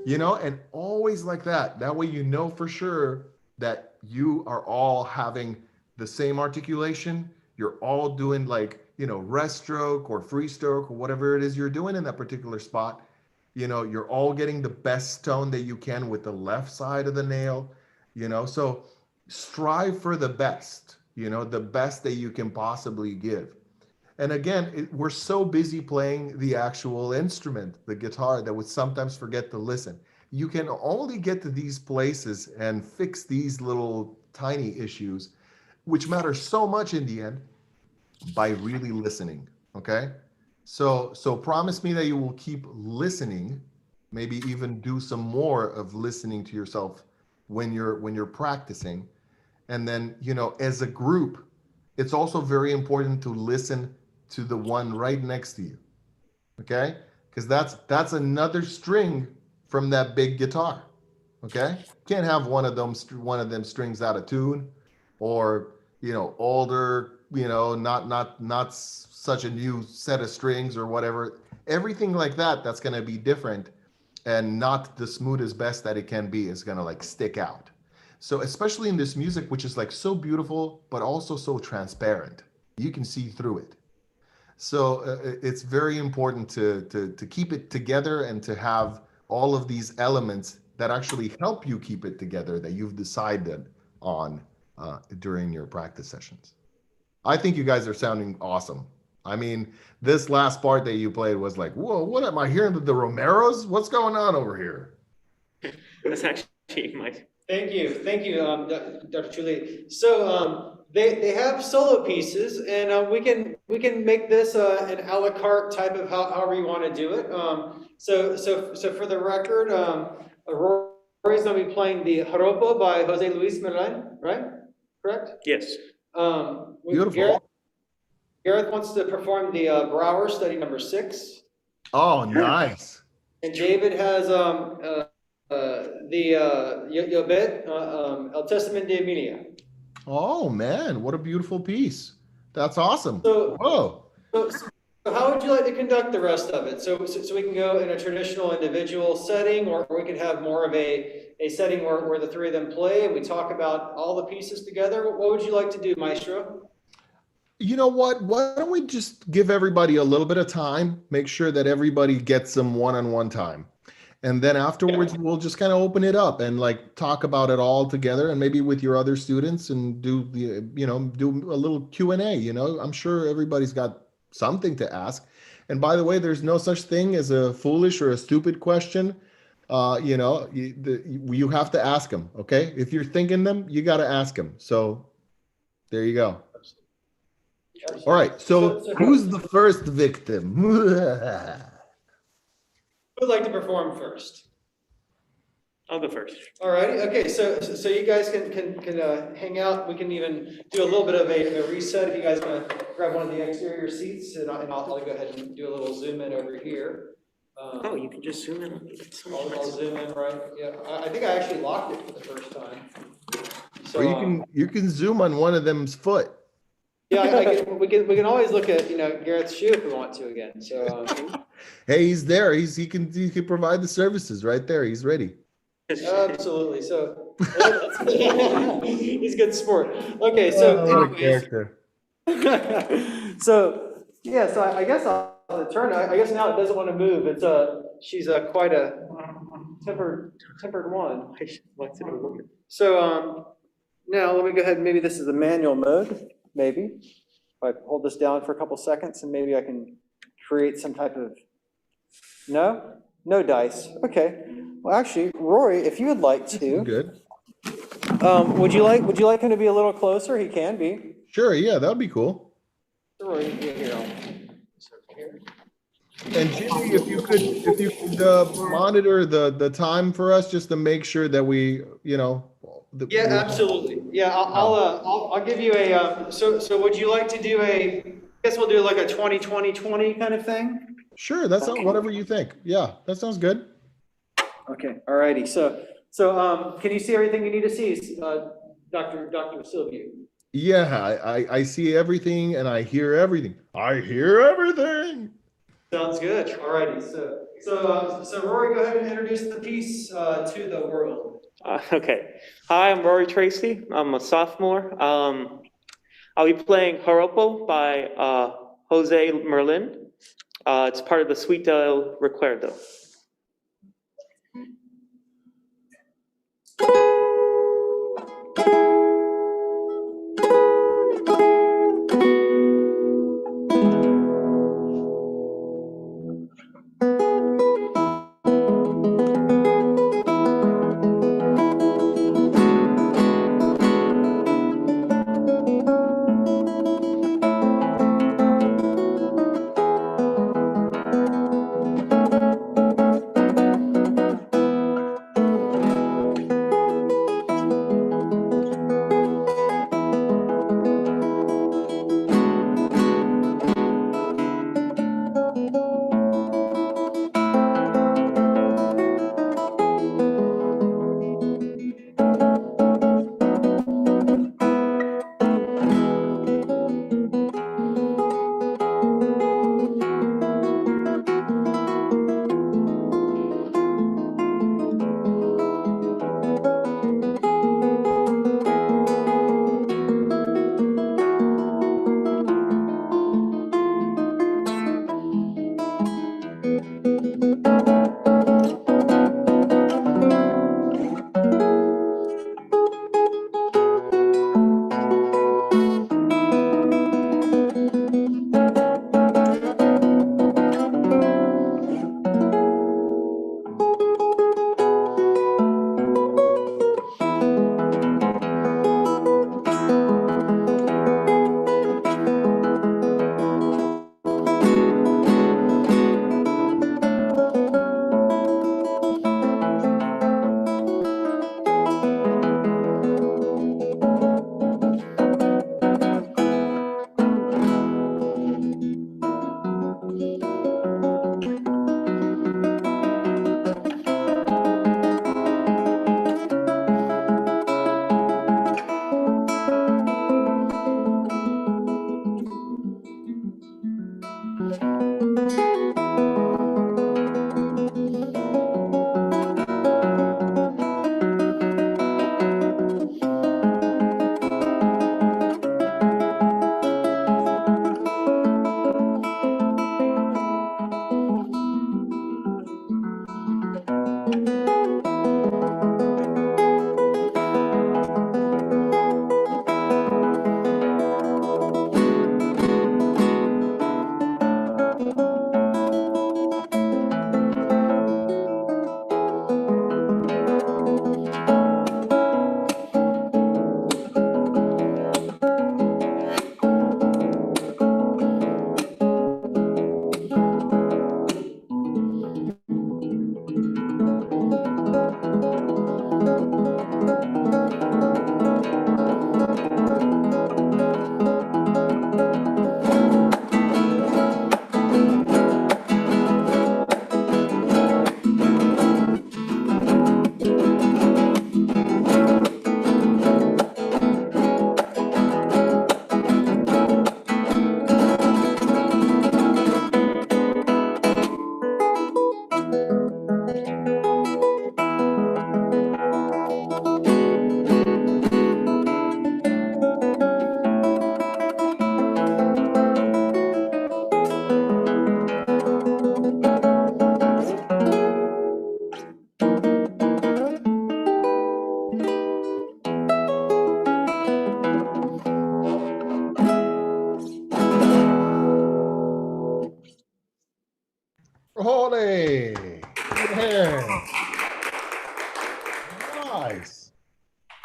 And always like that. That way, for sure that you are all having the same articulation. You're all doing like, rest stroke or free stroke or whatever it is you're doing in that particular spot. You're all getting the best tone that you can with the left side of the nail, so strive for the best, the best that you can possibly give. And again, we're so busy playing the actual instrument, the guitar, that we sometimes forget to listen. You can only get to these places and fix these little tiny issues, which matter so much in the end, by really listening. Okay? So promise me that you will keep listening, maybe even do some more of listening to yourself when you're practicing. And then, as a group, it's also very important to listen to the one right next to you, okay? Because that's another string from that big guitar, okay? Can't have one of them strings out of tune, or older, not such a new set of strings or whatever. Everything like that's going to be different, and not the smoothest best that it can be is going to like stick out. So especially in this music, which is like so beautiful but also so transparent, you can see through it. So it's very important to keep it together and to have all of these elements that actually help you keep it together that you've decided on during your practice sessions. I think you guys are sounding awesome. I mean, this last part that you played was like, whoa, what am I hearing? The Romeros? What's going on over here? That's actually my. Thank you, Dr. Ciulei. So they have solo pieces, and we can make this an a la carte type of however you want to do it. So for the record, Rory's going to be playing the Joropo by Jose Luis Merlin, right? Correct. Yes. Beautiful. Gareth wants to perform the Brouwer Study Number 6. Oh, nice. And David has the Yobet, El Testament de Emilia. Oh man, what a beautiful piece. That's awesome. So, Whoa. so how would you like to conduct the rest of it? So we can go in a traditional individual setting, or we could have more of a setting where the three of them play and we talk about all the pieces together. What would you like to do, Maestro? You know what? Why don't we just give everybody a little bit of time, make sure that everybody gets some one-on-one time. And then afterwards, we'll just kind of open it up and like talk about it all together, and maybe with your other students, and do a little Q&A. I'm sure everybody's got something to ask. And by the way, there's no such thing as a foolish or a stupid question. you have to ask them. Okay, if you're thinking them, you got to ask them. So there you go. All right. So who's the first victim? Who'd like to perform first? I'll go first. All righty. Okay. So you guys can hang out. We can even do a little bit of a reset. If you guys want to grab one of the exterior seats, and I'll go ahead and do a little zoom in over here. Oh, you can just zoom in on me. That's so I'll nice. zoom in, right? Yeah. I think I actually locked it for the first time. So Or you can zoom on one of them's foot. yeah, we can always look at Gareth's shoe if we want to again. So Hey, he's there. He can provide the services right there. He's ready. absolutely. So he's a good sport. Okay. Oh, So what a anyways, character. so yeah. So I guess I'll turn. I guess now it doesn't want to move. It's she's quite a tempered one. What's it over? So now let me go ahead. Maybe this is the manual mode. Maybe if I hold this down for a couple seconds, and maybe I can create some type of no dice. Okay. Well, actually, Rory, if you would like to, Good. would you like him to be a little closer? He can be. Sure. Yeah, that'd be cool. Rory, here. Here. And Jimmy, if you could monitor the time for us, just to make sure that we, Yeah, absolutely. Yeah, I'll give you a. So would you like to do a? I guess we'll do like a 20-20-20 kind of thing. Sure, that's whatever you think. Yeah, that sounds good. Okay. All righty. So can you see everything you need to see, Dr. Silviu? Yeah, I see everything and I hear everything. I hear everything. Sounds good. All righty. So Rory, go ahead and introduce the piece to the world. Okay. Hi, I'm Rory Tracy. I'm a sophomore. I'll be playing Joropo by Jose Merlin. It's part of the Suite del Recuerdo.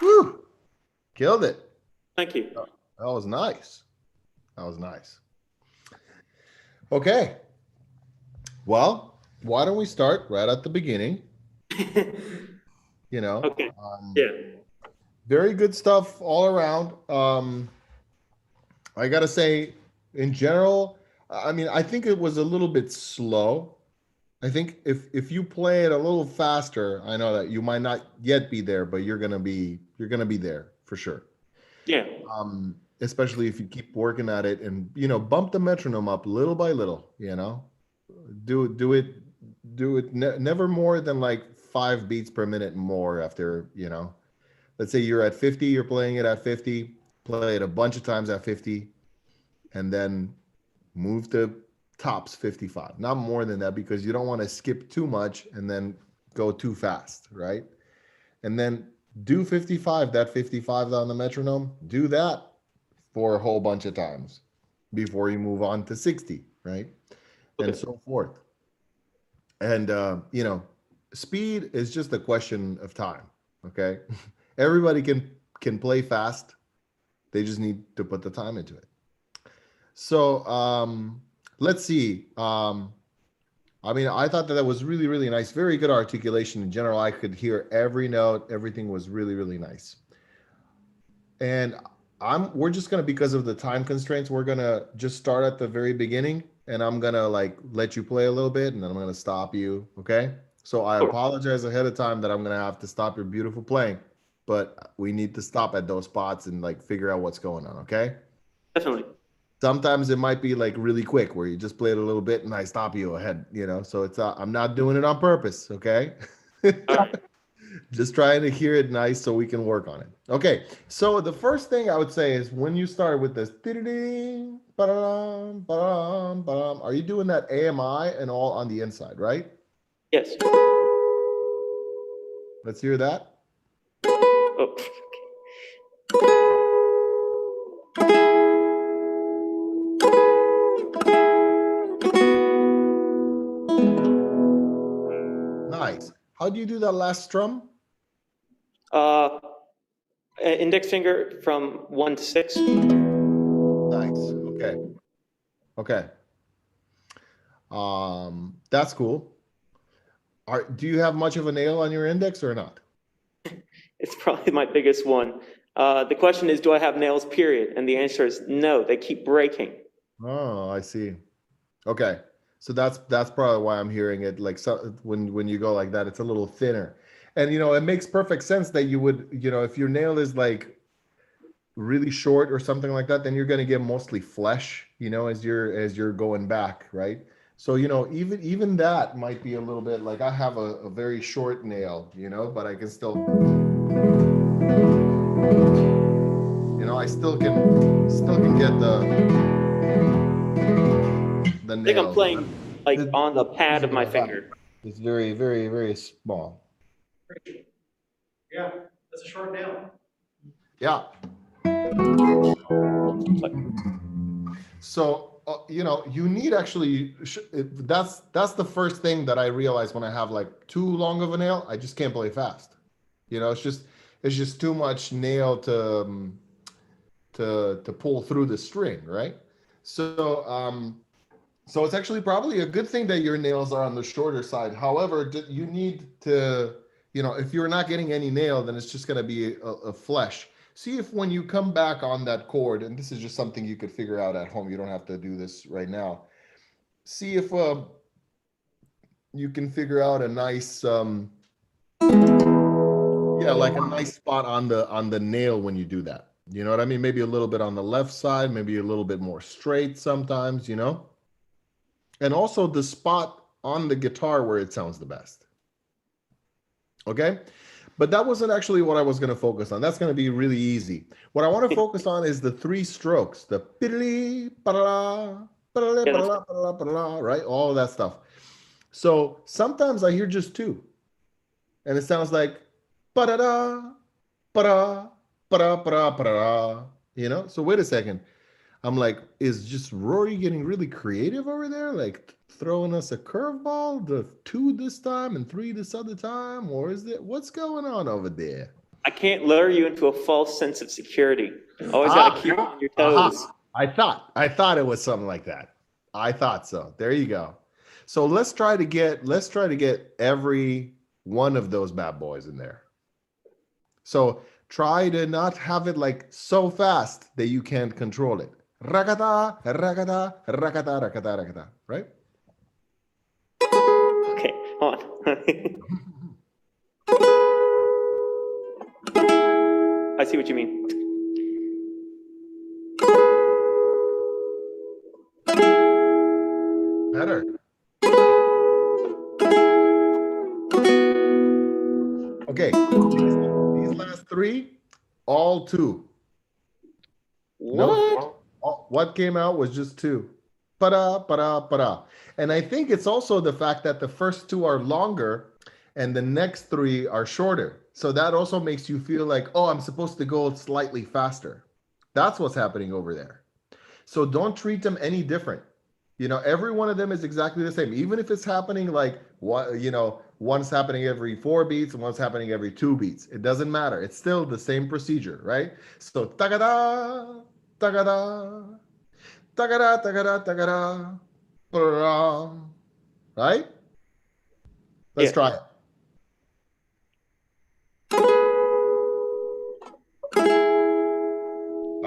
Whew, killed it. Thank you. That was nice. That was nice. Okay. Well, why don't we start right at the beginning? You know, Okay. um, Yeah. very good stuff all around. I gotta say, in general, I mean, I think it was a little bit slow. I think if you play it a little faster, I know that you might not yet be there, but you're gonna be there for sure. Yeah. Especially if you keep working at it and bump the metronome up little by little. Do it never more than like 5 beats per minute more after. Let's say you're at 50, you're playing it at 50, play it a bunch of times at 50, and then move to tops 55. Not more than that, because you don't want to skip too much and then go too fast, right? And then do 55, that 55 on the metronome, do that for a whole bunch of times before you move on to 60, right? And Okay. so forth. And, speed is just a question of time, okay? Everybody can play fast. They just need to put the time into it. So let's see. I mean, I thought that was really, really nice. Very good articulation in general. I could hear every note. Everything was really, really nice. And we're just gonna, because of the time constraints, we're gonna just start at the very beginning, and I'm gonna like let you play a little bit, and then I'm gonna stop you. Okay? So I Sure. apologize ahead of time that I'm gonna have to stop your beautiful playing, but we need to stop at those spots and like figure out what's going on. Okay? Definitely. Sometimes it might be like really quick where you just play it a little bit and I stop you ahead. So it's I'm not doing it on purpose, okay? All right. Just trying to hear it nice so we can work on it. Okay, so the first thing I would say is when you start with this, are you doing that AMI and all on the inside, right? Yes. Let's hear that. Oh. Nice. How do you do that last strum? Index finger from 1 to 6. Nice. Okay. Okay. That's cool. Do you have much of a nail on your index or not? It's probably my biggest one. The question is, do I have nails, period? And the answer is no, they keep breaking. Oh, I see. Okay. So that's probably why I'm hearing it like, so when you go like that, it's a little thinner. And it makes perfect sense that you would, if your nail is like really short or something like that, then you're going to get mostly flesh, as you're going back, right? So, even that might be a little bit like, I have a very short nail, but I can still, I still can get the I think I'm nail. playing like This- on the pad of my finger. It's very, very, very small. Yeah, that's a short nail. Yeah. So, you need actually, that's the first thing that I realized when I have like too long of a nail. I just can't play fast. It's just too much nail to pull through the string, right? So it's actually probably a good thing that your nails are on the shorter side. However, you need to, if you're not getting any nail, then it's just going to be a flesh. See if when you come back on that chord, and this is just something you could figure out at home, you don't have to do this right now. See if you can figure out a nice, like a nice spot on the nail when you do that. You know what I mean? Maybe a little bit on the left side, maybe a little bit more straight sometimes, and also the spot on the guitar where it sounds the best. Okay? But that wasn't actually what I was going to focus on. That's going to be really easy. What I want to focus on is the 3 strokes, the right? All of that stuff. So sometimes I hear just 2, and it sounds like ba-da-da, ba-da, ba-da, ba-da, ba-da. So wait a second. I'm like, is just Rory getting really creative over there? Like throwing us a curveball, the 2 this time and 3 this other time? Or is it, what's going on over there? I can't lure you into a false sense of security. Always got to keep you on your toes. I thought it was something like that. I thought so. There you go. So let's try to get every one of those bad boys in there. So try to not have it like so fast that you can't control it. Rakata, rakata, rakata, rakata, rakata. Right? Okay, hold on. I see what you mean. Better. Okay. These last three, all two. What? No, what came out was just two. Para, para, para. And I think it's also the fact that the first two are longer and the next three are shorter. So that also makes you feel like, oh, I'm supposed to go slightly faster. That's what's happening over there. So don't treat them any different. You know, every one of them is exactly the same. Even if it's happening like what, you know, one's happening every 4 beats and one's happening every 2 beats. It doesn't matter. It's still the same procedure, right? So tagada, tagada, tagada, tagada, tagada, ba-da-da. Right? Let's Yeah. try it.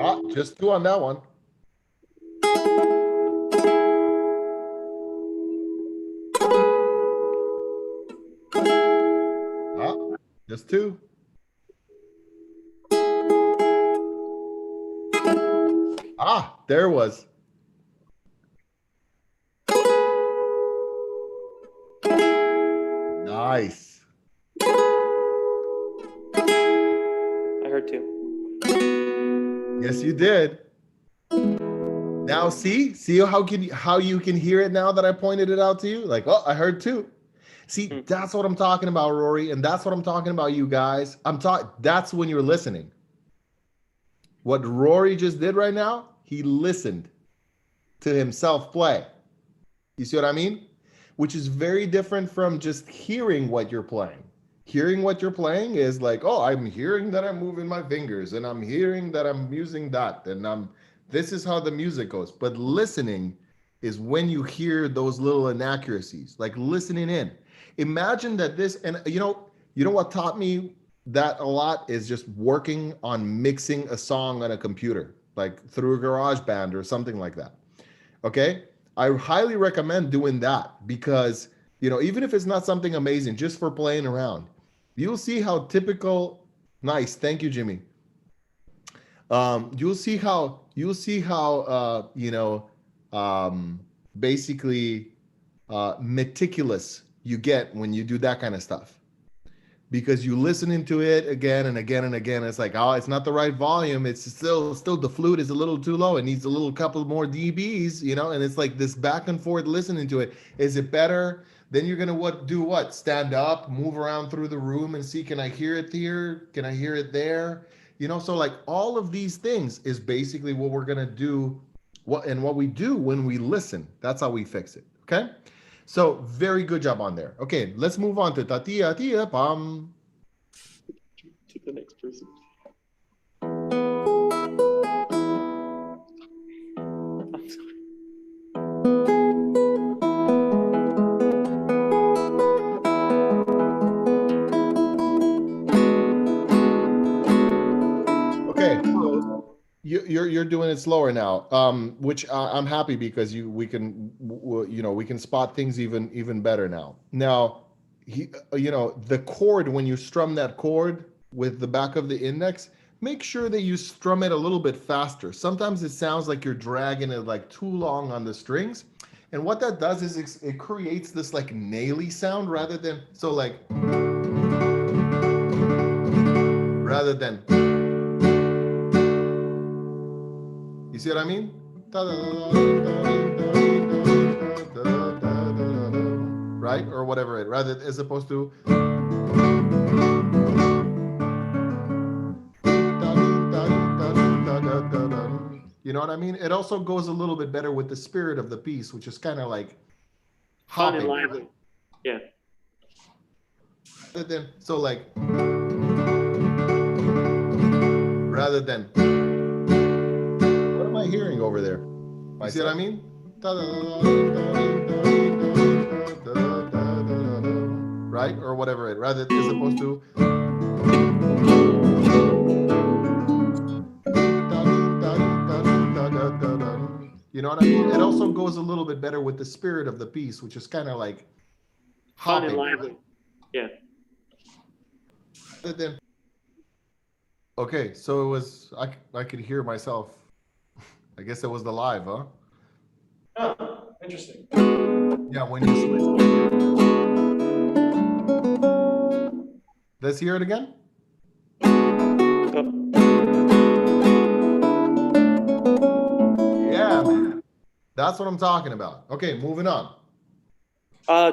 Ah, just two on that one. Ah, just two. Ah, there was. Nice. I heard two. Yes, you did. Now see how you can hear it now that I pointed it out to you? Like, oh, I heard two. See, that's what I'm talking about, Rory, and that's what I'm talking about, you guys. That's when you're listening. What Rory just did right now, he listened to himself play. You see what I mean? Which is very different from just hearing what you're playing. Hearing what you're playing is like, oh, I'm hearing that I'm moving my fingers and I'm hearing that I'm using that and this is how the music goes. But listening is when you hear those little inaccuracies, like listening in. Imagine that this, and you know what taught me that a lot is just working on mixing a song on a computer, like through a GarageBand or something like that. Okay? I highly recommend doing that because, even if it's not something amazing, just for playing around, you'll see how typical. Nice. Thank you, Jimmy. You'll see how basically meticulous you get when you do that kind of stuff. Because you listen into it again and again and again. It's like, oh, it's not the right volume. It's still the flute is a little too low. It needs a little couple more dBs, and it's like this back and forth listening to it. Is it better? Then you're gonna do what? Stand up, move around through the room and see, can I hear it here? Can I hear it there? So like all of these things is basically what we're gonna do, what we do when we listen. That's how we fix it. Okay. So very good job on there. Okay, let's move on to Tatia Tia Pam. To the next person. I'm sorry. Okay, so you're doing it slower now, which I'm happy because we can spot things even better now. Now, the chord, when you strum that chord with the back of the index, make sure that you strum it a little bit faster. Sometimes it sounds like you're dragging it like too long on the strings, and what that does is it creates this like naily sound rather than you see what I mean? Right? Or whatever rather as opposed to you know what I mean? It also goes a little bit better with the spirit of the piece, which is kind of like Fun hopping. and lively. Yeah. So like rather than, what am I hearing over there? You see what I mean? Right? Or whatever it, rather as opposed to, you know what I mean? It also goes a little bit better with the spirit of the piece, which is kind of like Fun and hopping. lively. Yeah. Rather than, okay, so it was, I could hear myself. I guess it was the live, huh? Oh, interesting. Yeah, when you switch. Let's hear it again. Yeah, man. That's what I'm talking about. Okay, moving on.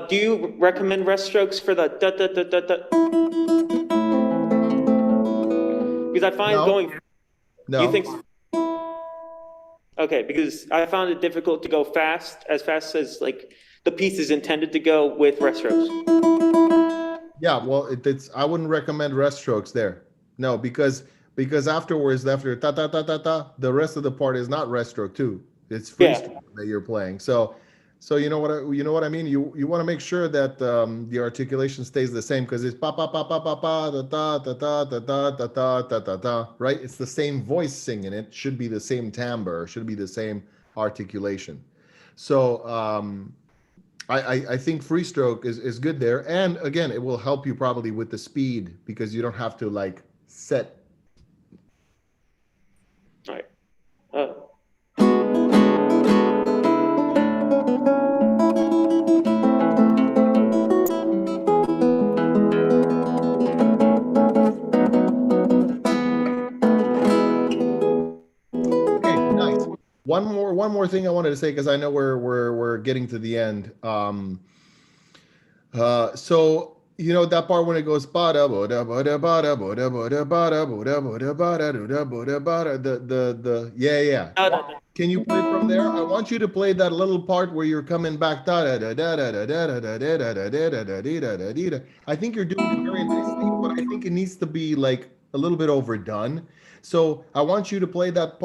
Do you recommend rest strokes for the da da da da da? Because I find No. going. No. You think? Okay, because I found it difficult to go fast as like the piece is intended to go with rest strokes. Yeah, well, it's I wouldn't recommend rest strokes there. No, because afterwards, after ta ta ta ta ta, the rest of the part is not rest stroke too. It's free Yeah. stroke that you're playing. So you know what I mean. You want to make sure that the articulation stays the same because it's pa pa pa pa pa pa da da da da da da da da da da da. Right? It's the same voice singing. It should be the same timbre. Should be the same articulation. So I think free stroke is good there. And again, it will help you probably with the speed because you don't have to like set. All right. Okay, nice. One more thing I wanted to say because I know we're getting to the end. So you know that part when it goes bada boda boda bada boda boda bada boda boda bada boda boda bada the yeah. Can you play from there? I want you to play that little part where you're coming back. Da da da da da da da da da da da da da da da da da. I think you're doing it very nicely, but I think it needs to be like a little bit overdone. So I want you to play that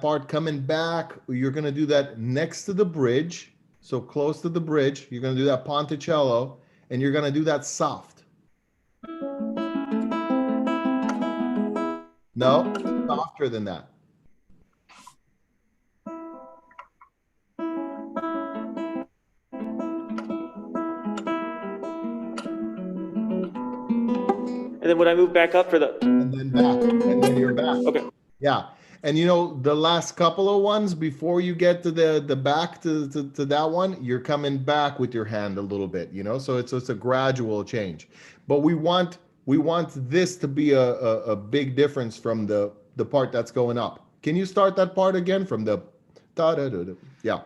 part coming back. You're gonna do that next to the bridge, so close to the bridge. You're gonna do that ponticello, and you're gonna do that soft. No, softer than that. And then would I move back up for the? And then back, and then you're back. Okay. Yeah. And you know, the last couple of ones before you get to the back to that one, you're coming back with your hand a little bit, you know, so it's a gradual change. But we want this to be a big difference from the part that's going up. Can you start that part again from the da da da da? Yeah.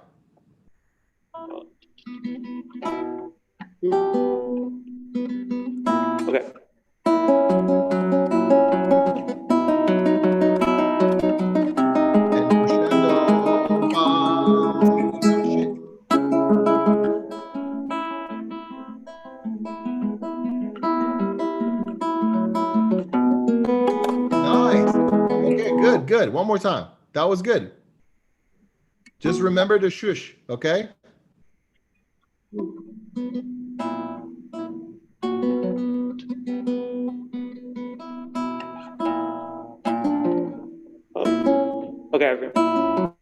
Okay. And crescendo. Shit. Nice. Okay, good. One more time. That was good. Just remember to shush, okay? Okay. Okay. Crescendo.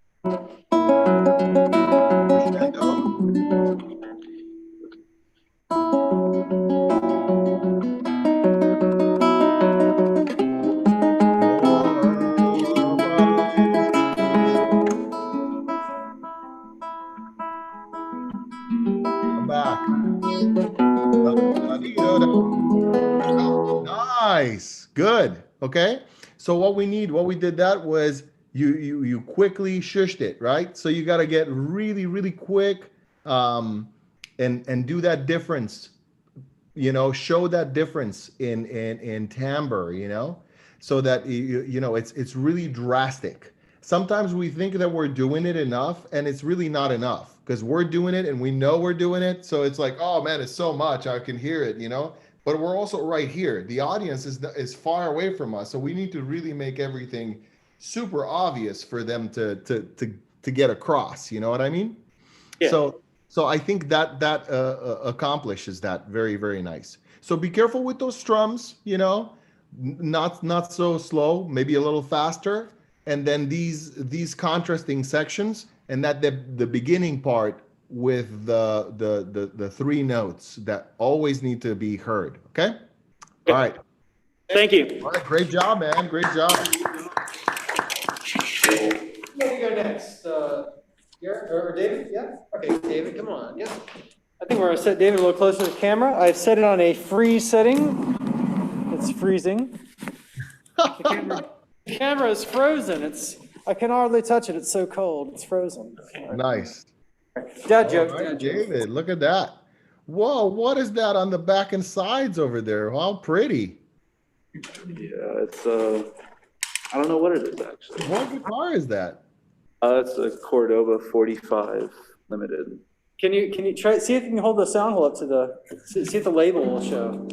Come back. Nice. Good. Okay. So what we did that was you quickly shushed it, right? So you got to get really quick and do that difference, you know, show that difference in timbre, you know, so that you know it's really drastic. Sometimes we think that we're doing it enough and it's really not enough because we're doing it and we know we're doing it, so it's like, oh man, it's so much, I can hear it, you know. but we're also right here. The audience is far away from us, so we need to really make everything super obvious for them to get across. You know what I mean? Yeah. So I think that accomplishes that very, very nice. So be careful with those strums, you know, not so slow, maybe a little faster, and then these contrasting sections, and that the beginning part with the three notes that always need to be heard. Okay. All right. Thank you. All right. Great job, man. Great job. Where do you go next? Garrett or David? Yeah? Okay, David, come on. Yeah. I think we're going to set David a little closer to the camera. I've set it on a freeze setting. It's freezing. The camera is frozen. I can hardly touch it. It's so cold. It's frozen. Nice. Dad All joke. right, Dad joke. David, look at that. Whoa, what is that on the back and sides over there? How pretty. Yeah, it's I don't know what it is actually. What guitar is that? It's a Cordoba 45 limited. Can you try see if you can hold the sound hole up to see if the label will show?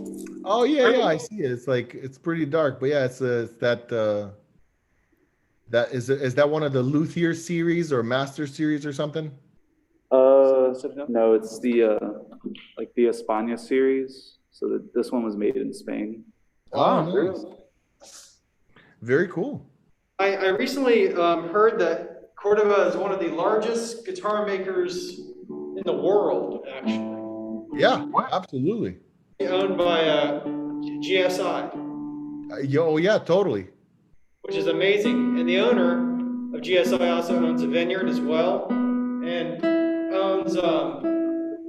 Oh yeah, I see it. It's like it's pretty dark, but yeah, it's that is that one of the Luthier series or Master series or something? No, it's the like the España series. So this one was made in Spain. Oh, nice. Very cool. I recently heard that Cordoba is one of the largest guitar makers in the world, actually. Yeah, absolutely. Owned by GSI, Oh yeah, totally. which is amazing. And the owner of GSI also owns a vineyard as well, and owns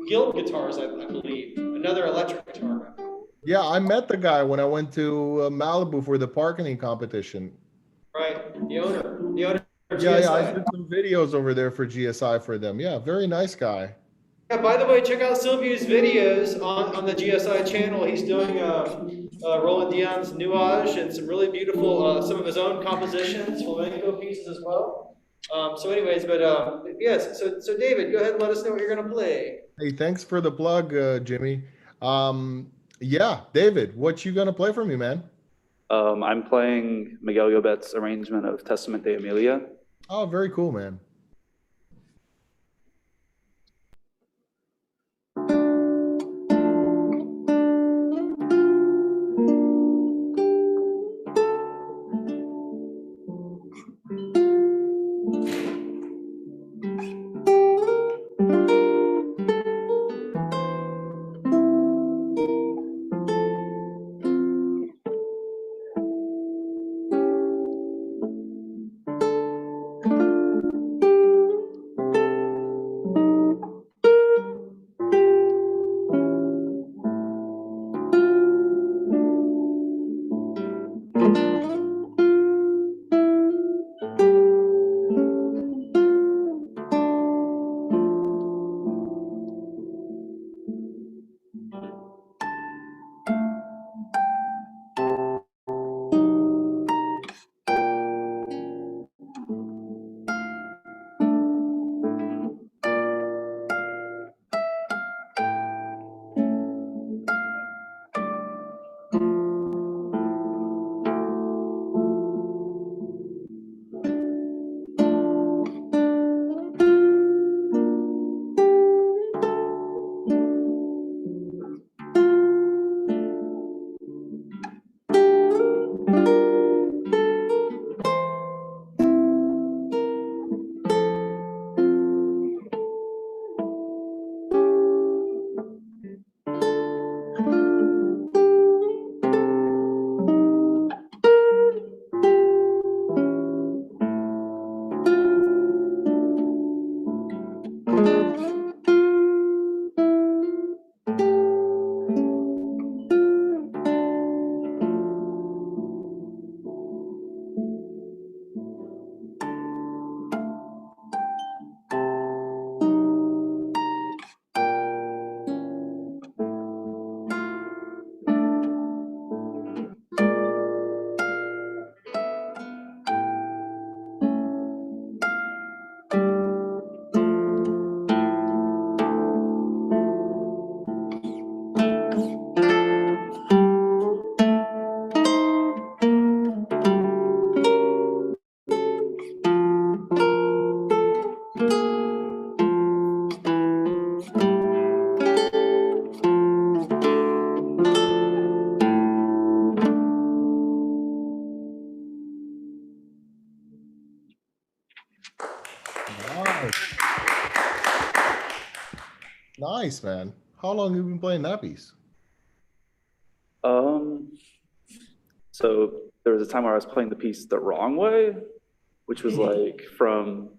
Guild Guitars, I believe, another electric guitar. Yeah, I met the guy when I went to Malibu for the parking competition. Right, the owner of Yeah, GSI. I did some videos over there for GSI for them. Yeah, very nice guy. Yeah, by the way, check out Silviu's videos on the GSI channel. He's doing Roland Dion's Nuage and some really beautiful, some of his own compositions, flamenco pieces as well. So anyways, but yes, so David, go ahead and let us know what you're going to play. Hey, thanks for the plug, Jimmy. Yeah, David, what you gonna play for me, man? I'm playing Miguel Gobet's arrangement of Testament de Emilia. Oh, very cool, man. Nice, man. How long have you been playing that piece? So there was a time where I was playing the piece the wrong way, which was like from,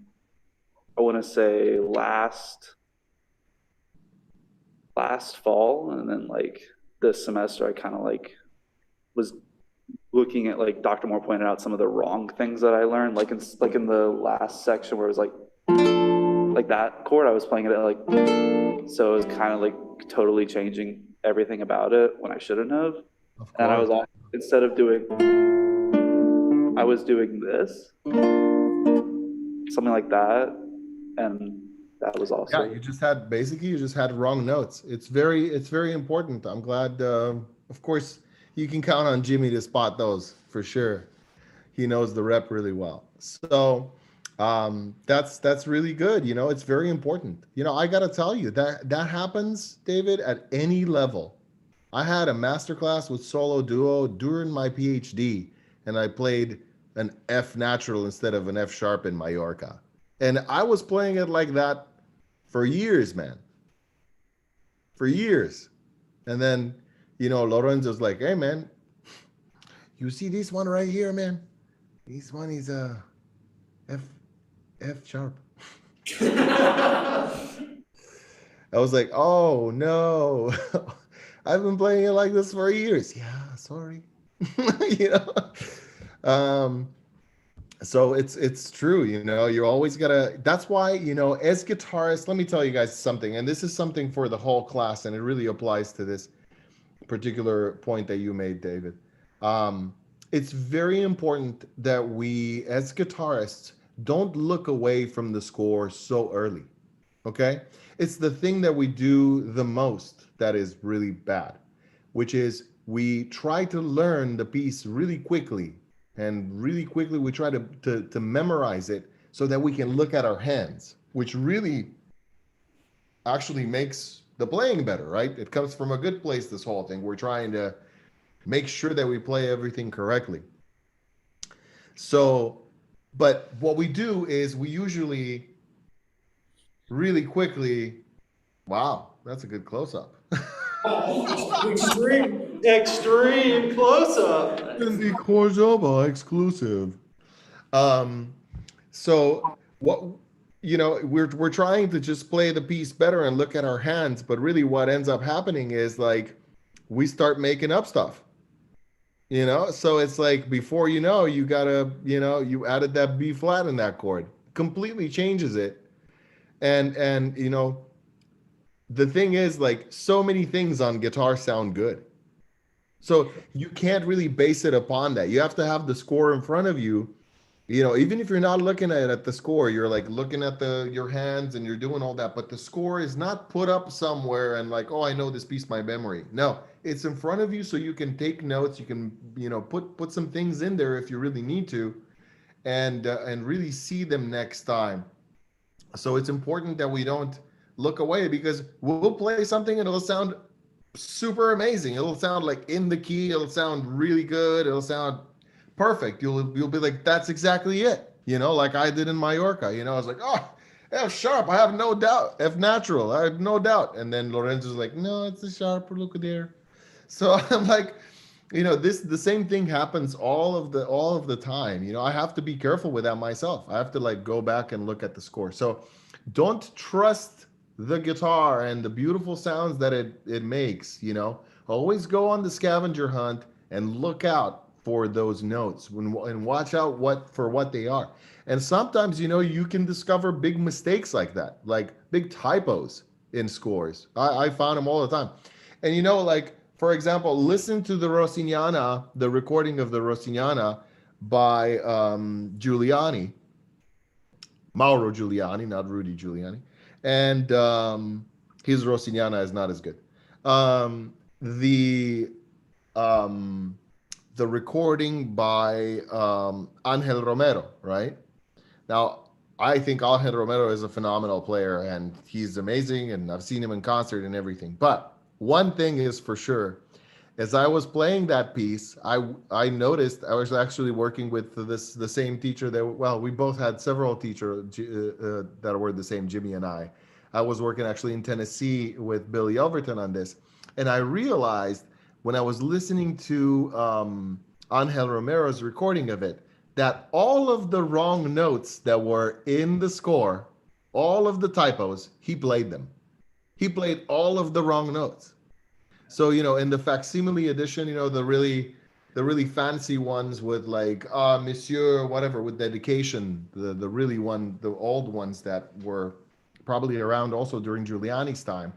I want to say last fall, and then like this semester I kind of like was looking at, like Dr. Moore pointed out some of the wrong things that I learned, like in the last section where it was like that chord, I was playing it at like, so it was kind of like totally changing everything about it when I shouldn't have. Of And I course. was, instead of doing, I was doing this, something like that, and that was also. Yeah, you just had wrong notes. It's very important. I'm glad. Of course, you can count on Jimmy to spot those for sure. He knows the rep really well. So that's really good. You know, it's very important. You know, I gotta tell you that happens, David, at any level. I had a master class with solo duo during my PhD, and I played an F natural instead of an F sharp in Mallorca. And I was playing it like that for years, man. For years. And then, you know, Lorenzo's like, hey, man, you see this one right here, man? This one is a F sharp. I was like, oh no. I've been playing it like this for years. Yeah, sorry. You know. So it's true, you know, you always gotta, that's why, you know, as guitarists, let me tell you guys something, and this is something for the whole class, and it really applies to this particular point that you made, David. It's very important that we, as guitarists, don't look away from the score so early. Okay? It's the thing that we do the most that is really bad, which is we try to learn the piece really quickly, and really quickly we try to memorize it so that we can look at our hands, which really actually makes the playing better, right? It comes from a good place, this whole thing. We're trying to make sure that we play everything correctly. So, but what we do is we usually really quickly, wow, that's a good close-up. Extreme close-up. The Cordoba exclusive. So what, you know, we're trying to just play the piece better and look at our hands, but really what ends up happening is like we start making up stuff. You know, so it's like before you know, you gotta, you know, you added that B flat in that chord, completely changes it. And you know, the thing is, like, so many things on guitar sound good. So you can't really base it upon that. You have to have the score in front of you. You know, even if you're not looking at the score, you're like looking at your hands and you're doing all that, but the score is not put up somewhere and like, oh, I know this piece by memory. No, it's in front of you so you can take notes. You can, you know, put some things in there if you really need to, and really see them next time. So it's important that we don't look away, because we'll play something and it'll sound super amazing. It'll sound like in the key. It'll sound really good. It'll sound perfect. You'll be like, that's exactly it. You know, like I did in Mallorca. You know, I was like, oh, F sharp. I have no doubt. F natural. I have no doubt. And then Lorenzo's like, no, it's a sharp. Look there. So I'm like, you know, the same thing happens all of the time. You know, I have to be careful with that myself. I have to like go back and look at the score. So don't trust the guitar and the beautiful sounds that it makes. You know, always go on the scavenger hunt and look out for those notes and watch out for what they are. And sometimes, you know, you can discover big mistakes like that, like big typos in scores. I found them all the time. And you know, like, for example, listen to the Rossignana, the recording of the Rossignana by Giuliani, Mauro Giuliani, not Rudy Giuliani. And his Rossignana is not as good. The recording by Angel Romero, right? Now, I think Angel Romero is a phenomenal player and he's amazing, and I've seen him in concert and everything. But one thing is for sure, as I was playing that piece, I noticed I was actually working with the same teacher that, well, we both had several teachers that were the same, Jimmy and I. I was working actually in Tennessee with Billy Elverton on this, and I realized when I was listening to Angel Romero's recording of it that all of the wrong notes that were in the score, all of the typos, he played them. He played all of the wrong notes. So, in the facsimile edition, the really fancy ones with like Monsieur whatever with dedication, the old ones that were probably around also during Giuliani's time.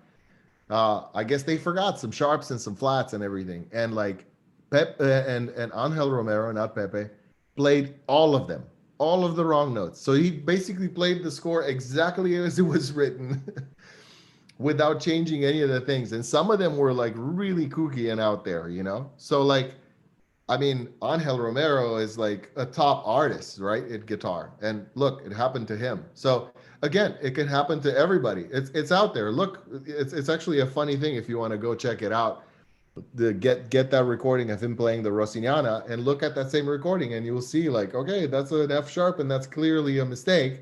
I guess they forgot some sharps and some flats and everything. And like and Angel Romero, not Pepe, played all of them, all of the wrong notes. So he basically played the score exactly as it was written. Without changing any of the things. And some of them were like really kooky and out there. So like, I mean, Angel Romero is like a top artist, right? At guitar. And look, it happened to him. So again, it can happen to everybody. It's out there. Look, it's actually a funny thing if you want to go check it out. Get that recording of him playing the Rossignana and look at that same recording and you'll see like, okay, that's an F sharp and that's clearly a mistake.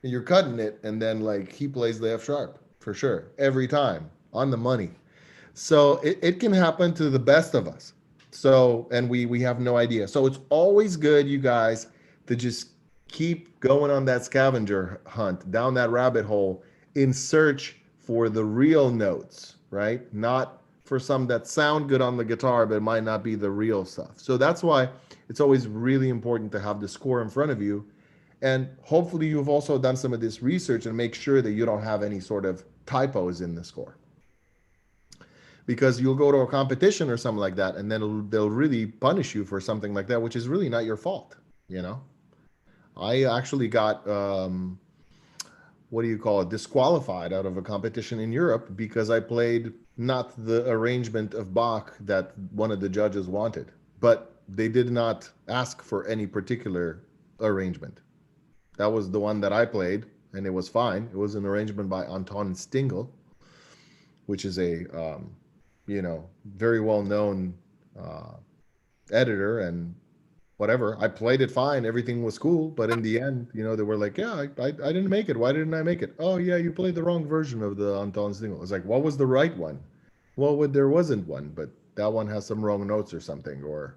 And you're cutting it, and then like he plays the F sharp for sure every time on the money. So it can happen to the best of us. So and we have no idea. So it's always good, you guys, to just keep going on that scavenger hunt down that rabbit hole in search for the real notes, right? Not for some that sound good on the guitar but might not be the real stuff. So that's why it's always really important to have the score in front of you, and hopefully you've also done some of this research and make sure that you don't have any sort of typos in the score. Because you'll go to a competition or something like that, and then they'll really punish you for something like that, which is really not your fault. I actually got, what do you call it, disqualified out of a competition in Europe because I played not the arrangement of Bach that one of the judges wanted. But they did not ask for any particular arrangement. That was the one that I played, and it was fine. It was an arrangement by Anton Stingel, which is a very well-known editor and whatever. I played it fine. Everything was cool, but in the end, they were like, "Yeah, I didn't make it. Why didn't I make it? Oh, yeah, you played the wrong version of the Anton Stingel." It's like, what was the right one? Well, there wasn't one, but that one has some wrong notes or something, or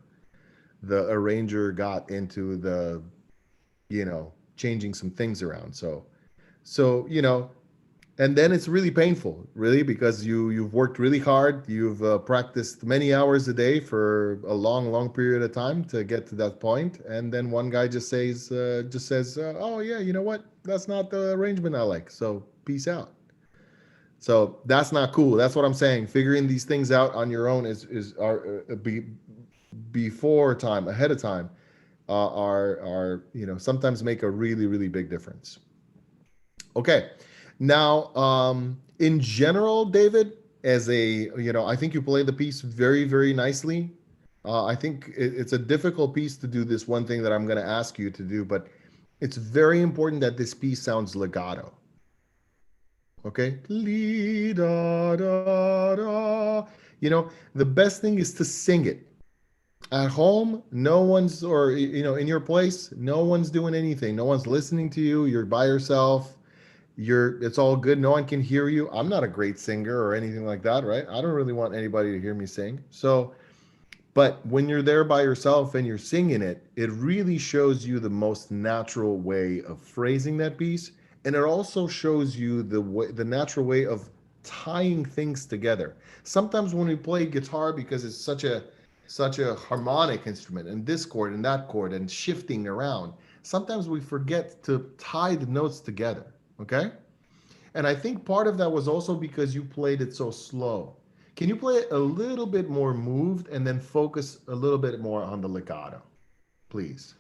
the arranger got into the changing some things around. So and then it's really painful, really, because you've worked really hard. You've practiced many hours a day for a long period of time to get to that point, and then one guy just says, "Oh yeah, you know what? That's not the arrangement I like. So peace out." So that's not cool. That's what I'm saying. Figuring these things out on your own before time, ahead of time, are sometimes make a really big difference. Okay, now in general, David, as I think you played the piece very nicely. I think it's a difficult piece to do this one thing that I'm going to ask you to do, but it's very important that this piece sounds legato. Okay, da da da. The best thing is to sing it. At home, no one's, or in your place, no one's doing anything. No one's listening to you. You're by yourself. It's all good. No one can hear you. I'm not a great singer or anything like that, right? I don't really want anybody to hear me sing. So, but when you're there by yourself and you're singing it, it really shows you the most natural way of phrasing that piece, and it also shows you the natural way of tying things together. Sometimes when we play guitar, because it's such a harmonic instrument, and this chord and that chord and shifting around, sometimes we forget to tie the notes together. Okay? And I think part of that was also because you played it so slow. Can you play it a little bit more moved and then focus a little bit more on the legato, please?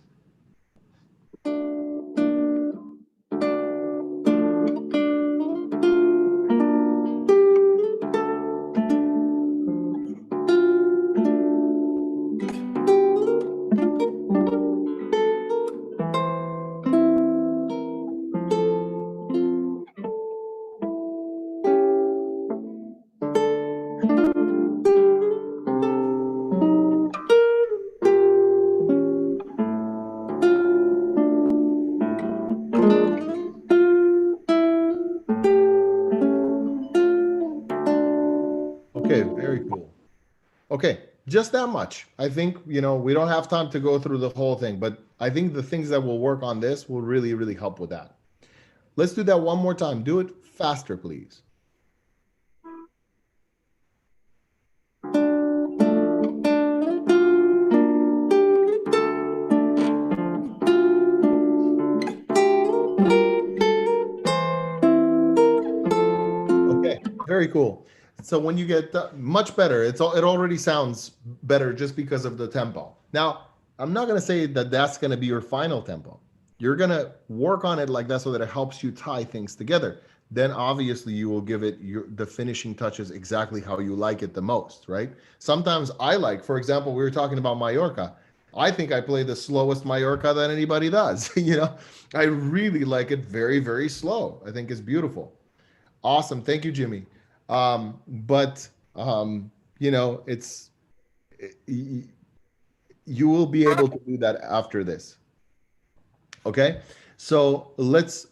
just that much. I think, we don't have time to go through the whole thing, but I think the things that will work on this will really, really help with that. Let's do that one more time. Do it faster, please. Okay, very cool. So when you get much better, it already sounds better just because of the tempo. Now, I'm not going to say that that's going to be your final tempo. You're going to work on it like that so that it helps you tie things together. Then obviously you will give it the finishing touches exactly how you like it the most, right? Sometimes I like, for example, we were talking about Mallorca. I think I play the slowest Mallorca that anybody does. I really like it very, very slow. I think it's beautiful. Awesome. Thank you, Jimmy. But it's you will be able to do that after this. Okay. So let's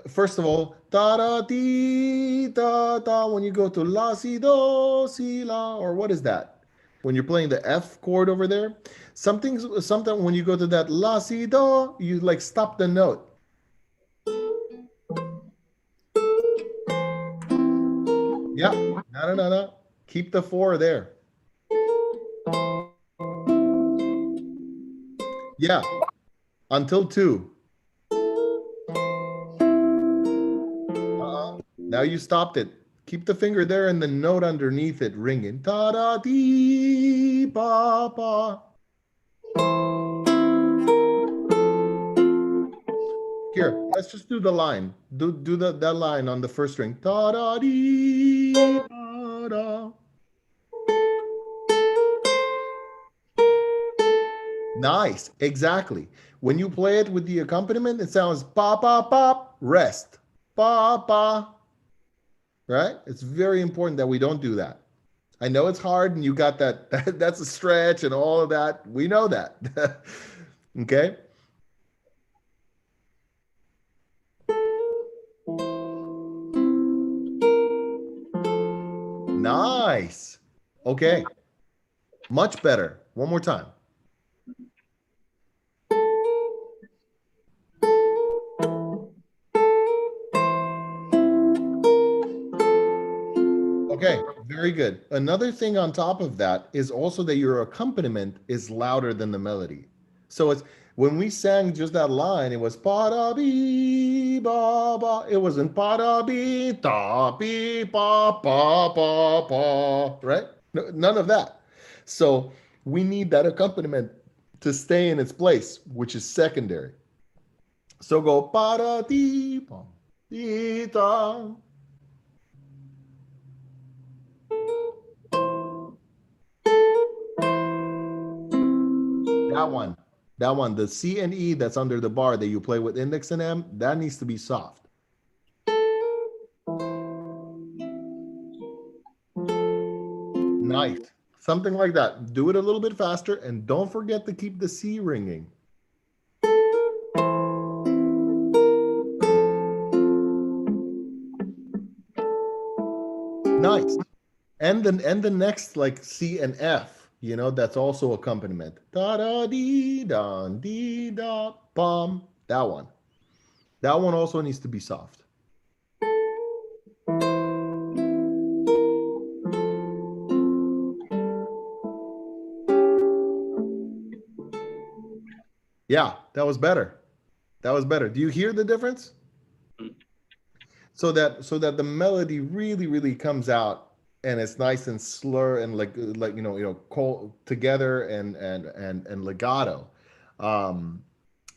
first of all, da da dee da da. When you go to la si do si la, or what is that? When you're playing the F chord over there, sometimes when you go to that la si do, you like stop the note. Yeah, no. Keep the 4 there. Yeah, until 2. Now you stopped it. Keep the finger there and the note underneath it ringing. Da da dee ba ba. Here, let's just do the line. Do that line on the first string. Da da dee ba da. Nice, exactly. When you play it with the accompaniment, it sounds ba ba ba, rest, ba ba. Right? It's very important that we don't do that. I know it's hard and you got that's a stretch and all of that. We know that. Okay? Nice. Okay. Much better. One more time. Okay, very good. Another thing on top of that is also that your accompaniment is louder than the melody. So it's when we sang just that line, it was pa da be ba ba. It wasn't pa da be da be ba ba ba ba, right? No, none of that. So we need that accompaniment to stay in its place, which is secondary. So go pa da dee ba dee da. That one, the C and E that's under the bar that you play with index and M, that needs to be soft. Nice. Something like that. Do it a little bit faster and don't forget to keep the C ringing. Nice. And the next like C and F, that's also accompaniment. Da da dee da dee da bum. That one. That one also needs to be soft. Yeah, that was better. That was better. Do you hear the difference? So that the melody really, really comes out and it's nice and slur and like together and legato,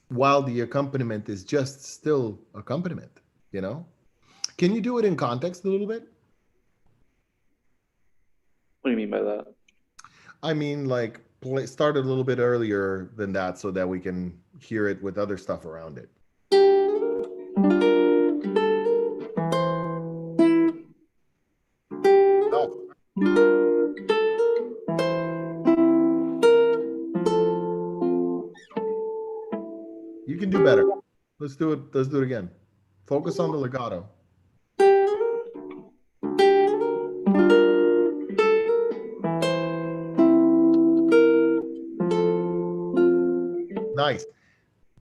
while the accompaniment is just still accompaniment. Can you do it in context a little bit? What do you mean by that? I mean, like start a little bit earlier than that so that we can hear it with other stuff around it. You can do better. Let's do it. Let's do it again. Focus on the legato.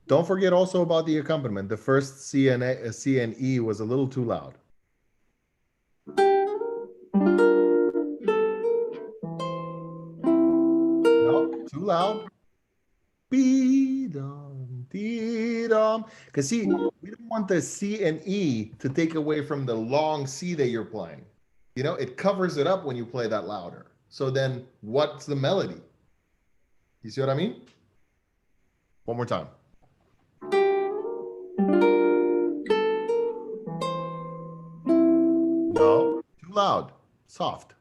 Don't forget also about the accompaniment. The first C and E was a little too loud. No, too loud. Be-dum, dee-dum. Because see, we don't want the C and E to take away from the long C that you're playing. You know, it covers it up when you play that louder. So then what's the melody? You see what I mean? One more time. No, too loud. Soft.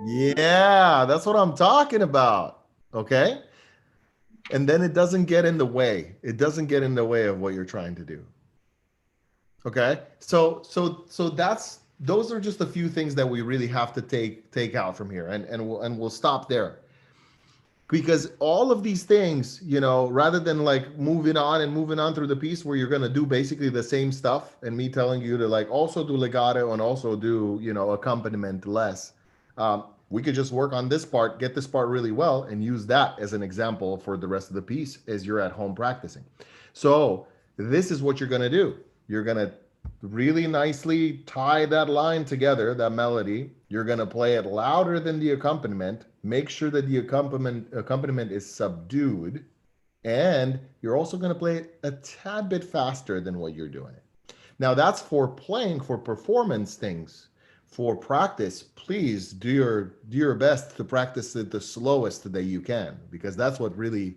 Yeah, that's what I'm talking about. Okay. And then it doesn't get in the way. It doesn't get in the way of what you're trying to do. Okay. So that's those are just a few things that we really have to take out from here, and we'll stop there. Because all of these things, you know, rather than like moving on through the piece where you're going to do basically the same stuff and me telling you to like also do legato and also do, you know, accompaniment less, we could just work on this part, get this part really well, and use that as an example for the rest of the piece as you're at home practicing. So this is what you're going to do. You're going to really nicely tie that line together, that melody. You're going to play it louder than the accompaniment. Make sure that the accompaniment is subdued. And you're also going to play it a tad bit faster than what you're doing. Now, that's for playing, for performance things. For practice, please do your best to practice it the slowest that you can, because that's what really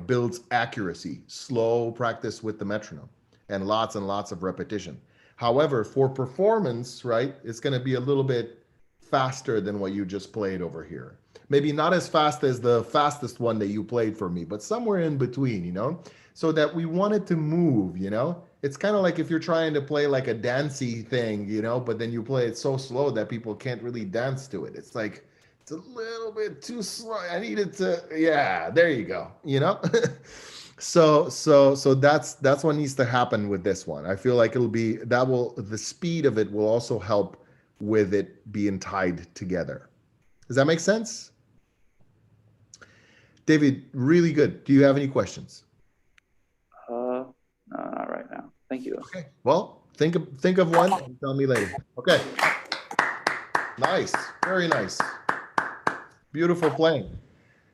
builds accuracy. Slow practice with the metronome and lots of repetition. However, for performance, right, it's going to be a little bit faster than what you just played over here. Maybe not as fast as the fastest one that you played for me, but somewhere in between, you know, so that we want it to move, you know. It's kind of like if you're trying to play like a dancey thing, you know, but then you play it so slow that people can't really dance to it. It's like, it's a little bit too slow. I need it to, yeah, there you go, you know. So that's what needs to happen with this one. I feel like the speed of it will also help with it being tied together. Does that make sense? David, really good. Do you have any questions? No, not right now. Thank you. Okay. Well, think of one and tell me later. Okay. Nice. Very nice. Beautiful playing.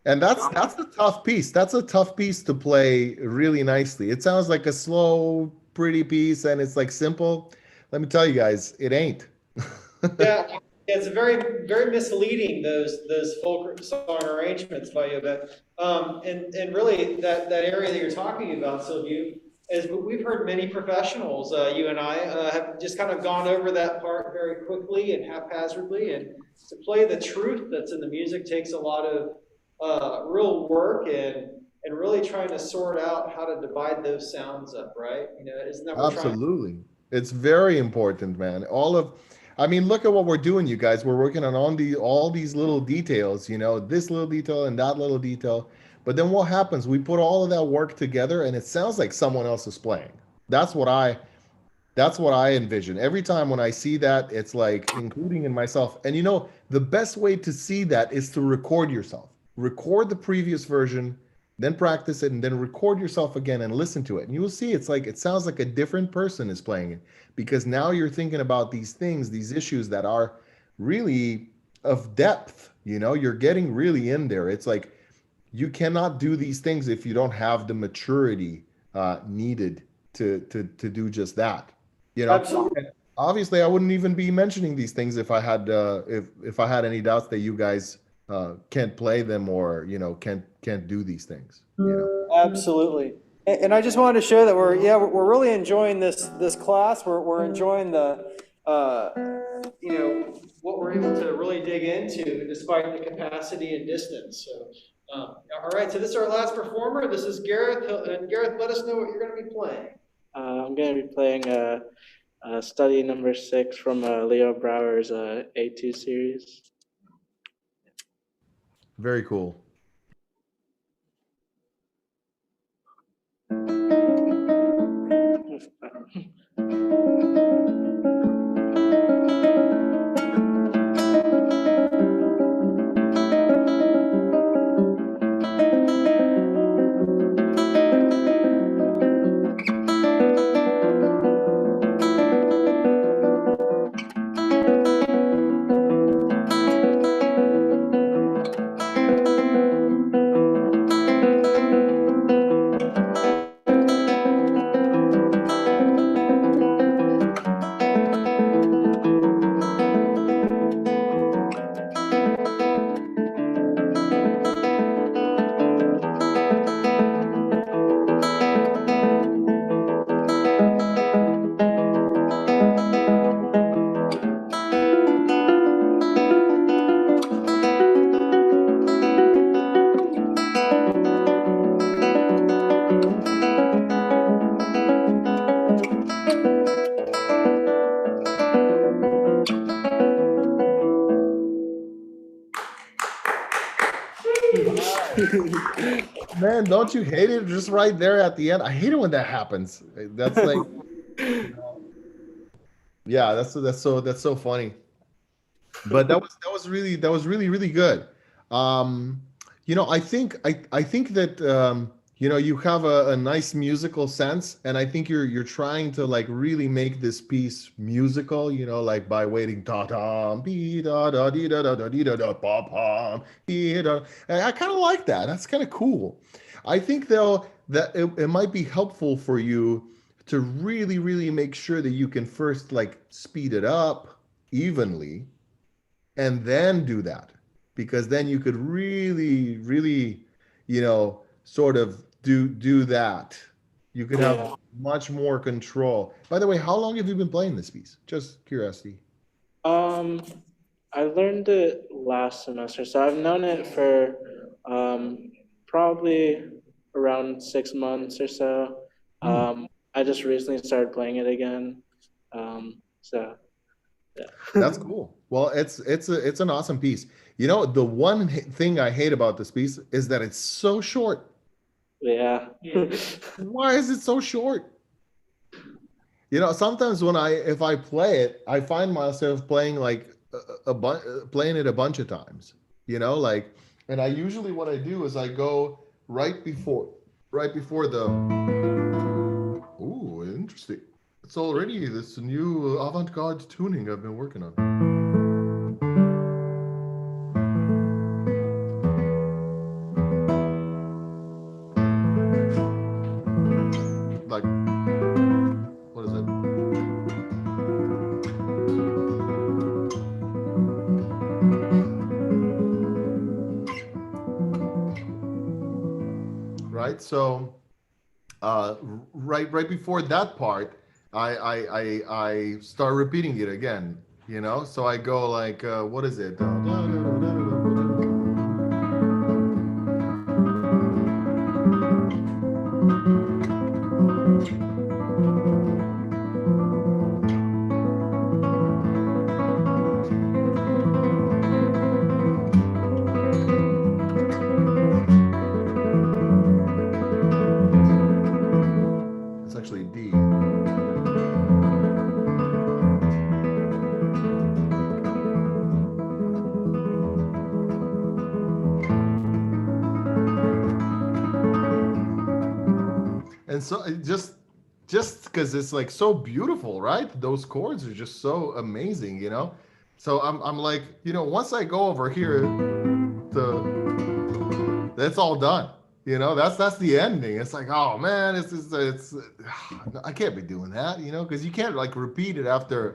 And that's the tough piece. That's a tough piece to play really nicely. It sounds like a slow, pretty piece, and it's like simple. Let me tell you guys, it ain't. Yeah, it's very misleading, those folk song arrangements by you, but and really that area that you're talking about, Silviu, is we've heard many professionals, you and I, have just kind of gone over that part very quickly and haphazardly, and to play the truth that's in the music takes a lot of real work and really trying to sort out how to divide those sounds up, right? You know, isn't that what we're trying? Absolutely. It's very important, man. I mean, look at what we're doing, you guys. We're working on all these little details, you know, this little detail and that little detail. But then what happens? We put all of that work together and it sounds like someone else is playing. That's what I that's what I envision. Every time when I see that, it's like including in myself. And you know, the best way to see that is to record yourself. Record the previous version, then practice it, and then record yourself again and listen to it. And you will see it's like it sounds like a different person is playing it because now you're thinking about these things, these issues that are really of depth. You know, you're getting really in there. It's like you cannot do these things if you don't have the maturity needed to do just that. You know, Absolutely. and obviously, I wouldn't even be mentioning these things if I had if I had any doubts that you guys can't play them or you know can't do these things. You know, Absolutely. And I just wanted to show that we're really enjoying this class. We're enjoying the what we're able to really dig into despite the capacity and distance. So all right, so this is our last performer. This is Gareth, and Gareth, let us know what you're going to be playing. I'm going to be playing study number 6 from Leo Brouwer's A2 series. very cool. Man, don't you hate it? Just right there at the end. I hate it when that happens. That's like, yeah, that's so funny. But that was really really good. Um, I think that you have a nice musical sense, and I think you're trying to like really make this piece musical. Like by waiting ta ta be da da dee da da da dee da da pa pa dee da. And I kind of like that. That's kind of cool. I think though that it might be helpful for you to really really make sure that you can first like speed it up evenly and then do that, because then you could really really sort of do that. You could have Yeah. much more control. By the way, how long have you been playing this piece? Just curiosity. Um, I learned it last semester, so I've known it for probably around 6 months or so. Hmm, I just recently started playing it again. So that's yeah. cool. Well, it's an awesome piece. The one thing I hate about this piece is that it's so short. Yeah. Why is it so short? Sometimes if I play it, I find myself playing like playing it a bunch of times. Like, and I usually what I do is I go right before the. Ooh, interesting. It's already this new avant-garde tuning I've been working on. Like, what is it? Right. So, right before that part, I start repeating it again. So I go like, what is it? It's actually D. And so just because it's like so beautiful, right? Those chords are just so amazing. So I'm like, once I go over here to that's all done. That's the ending. It's like, oh man, it's I can't be doing that, because you can't like repeat it after.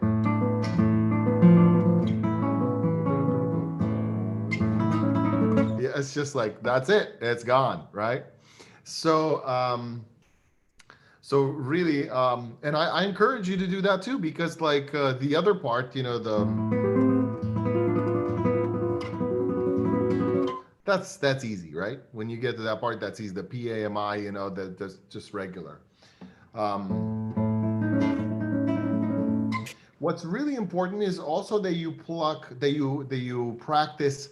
Yeah, it's just like that's it. It's gone, right? So really, and I encourage you to do that too, because like the other part, that's easy, right? When you get to that part, that's easy. The PAMI, that's just regular. What's really important is also that you practice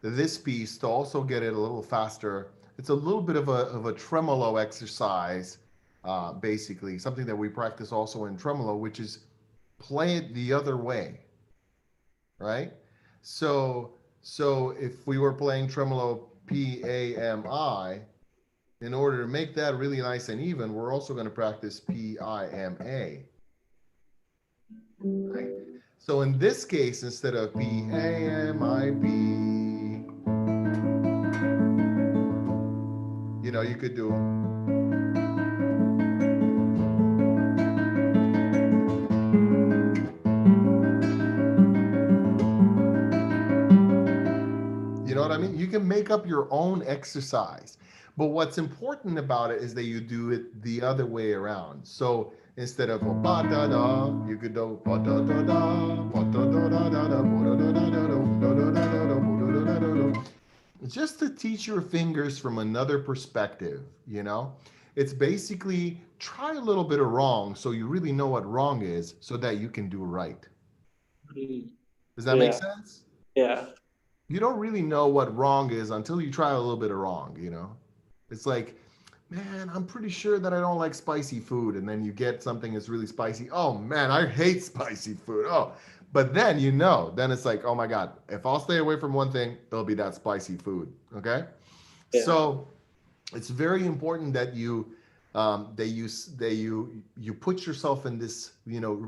this piece to also get it a little faster. It's a little bit of a tremolo exercise, basically something that we practice also in tremolo, which is play it the other way, right? So if we were playing tremolo PAMI, in order to make that really nice and even, we're also going to practice PIMA. Right? So in this case, instead of PAMIB, you could do. You know what I mean? You can make up your own exercise. But what's important about it is that you do it the other way around. So instead of ba da da, you could do ba da da da, ba da da da da da, ba da da da da, da da da da da, ba da da da da. Just to teach your fingers from another perspective. It's basically try a little bit of wrong so you really know what wrong is so that you can do right. Mm, Does that make yeah. sense? Yeah. you don't really know what wrong is until you try a little bit of wrong, you know? It's like, man, I'm pretty sure that I don't like spicy food. And then you get something that's really spicy. Oh man, I hate spicy food. Oh, but then then it's like, oh my God, if I'll stay away from one thing, it'll be that spicy food. Okay. Yeah. So it's very important that you put yourself in this,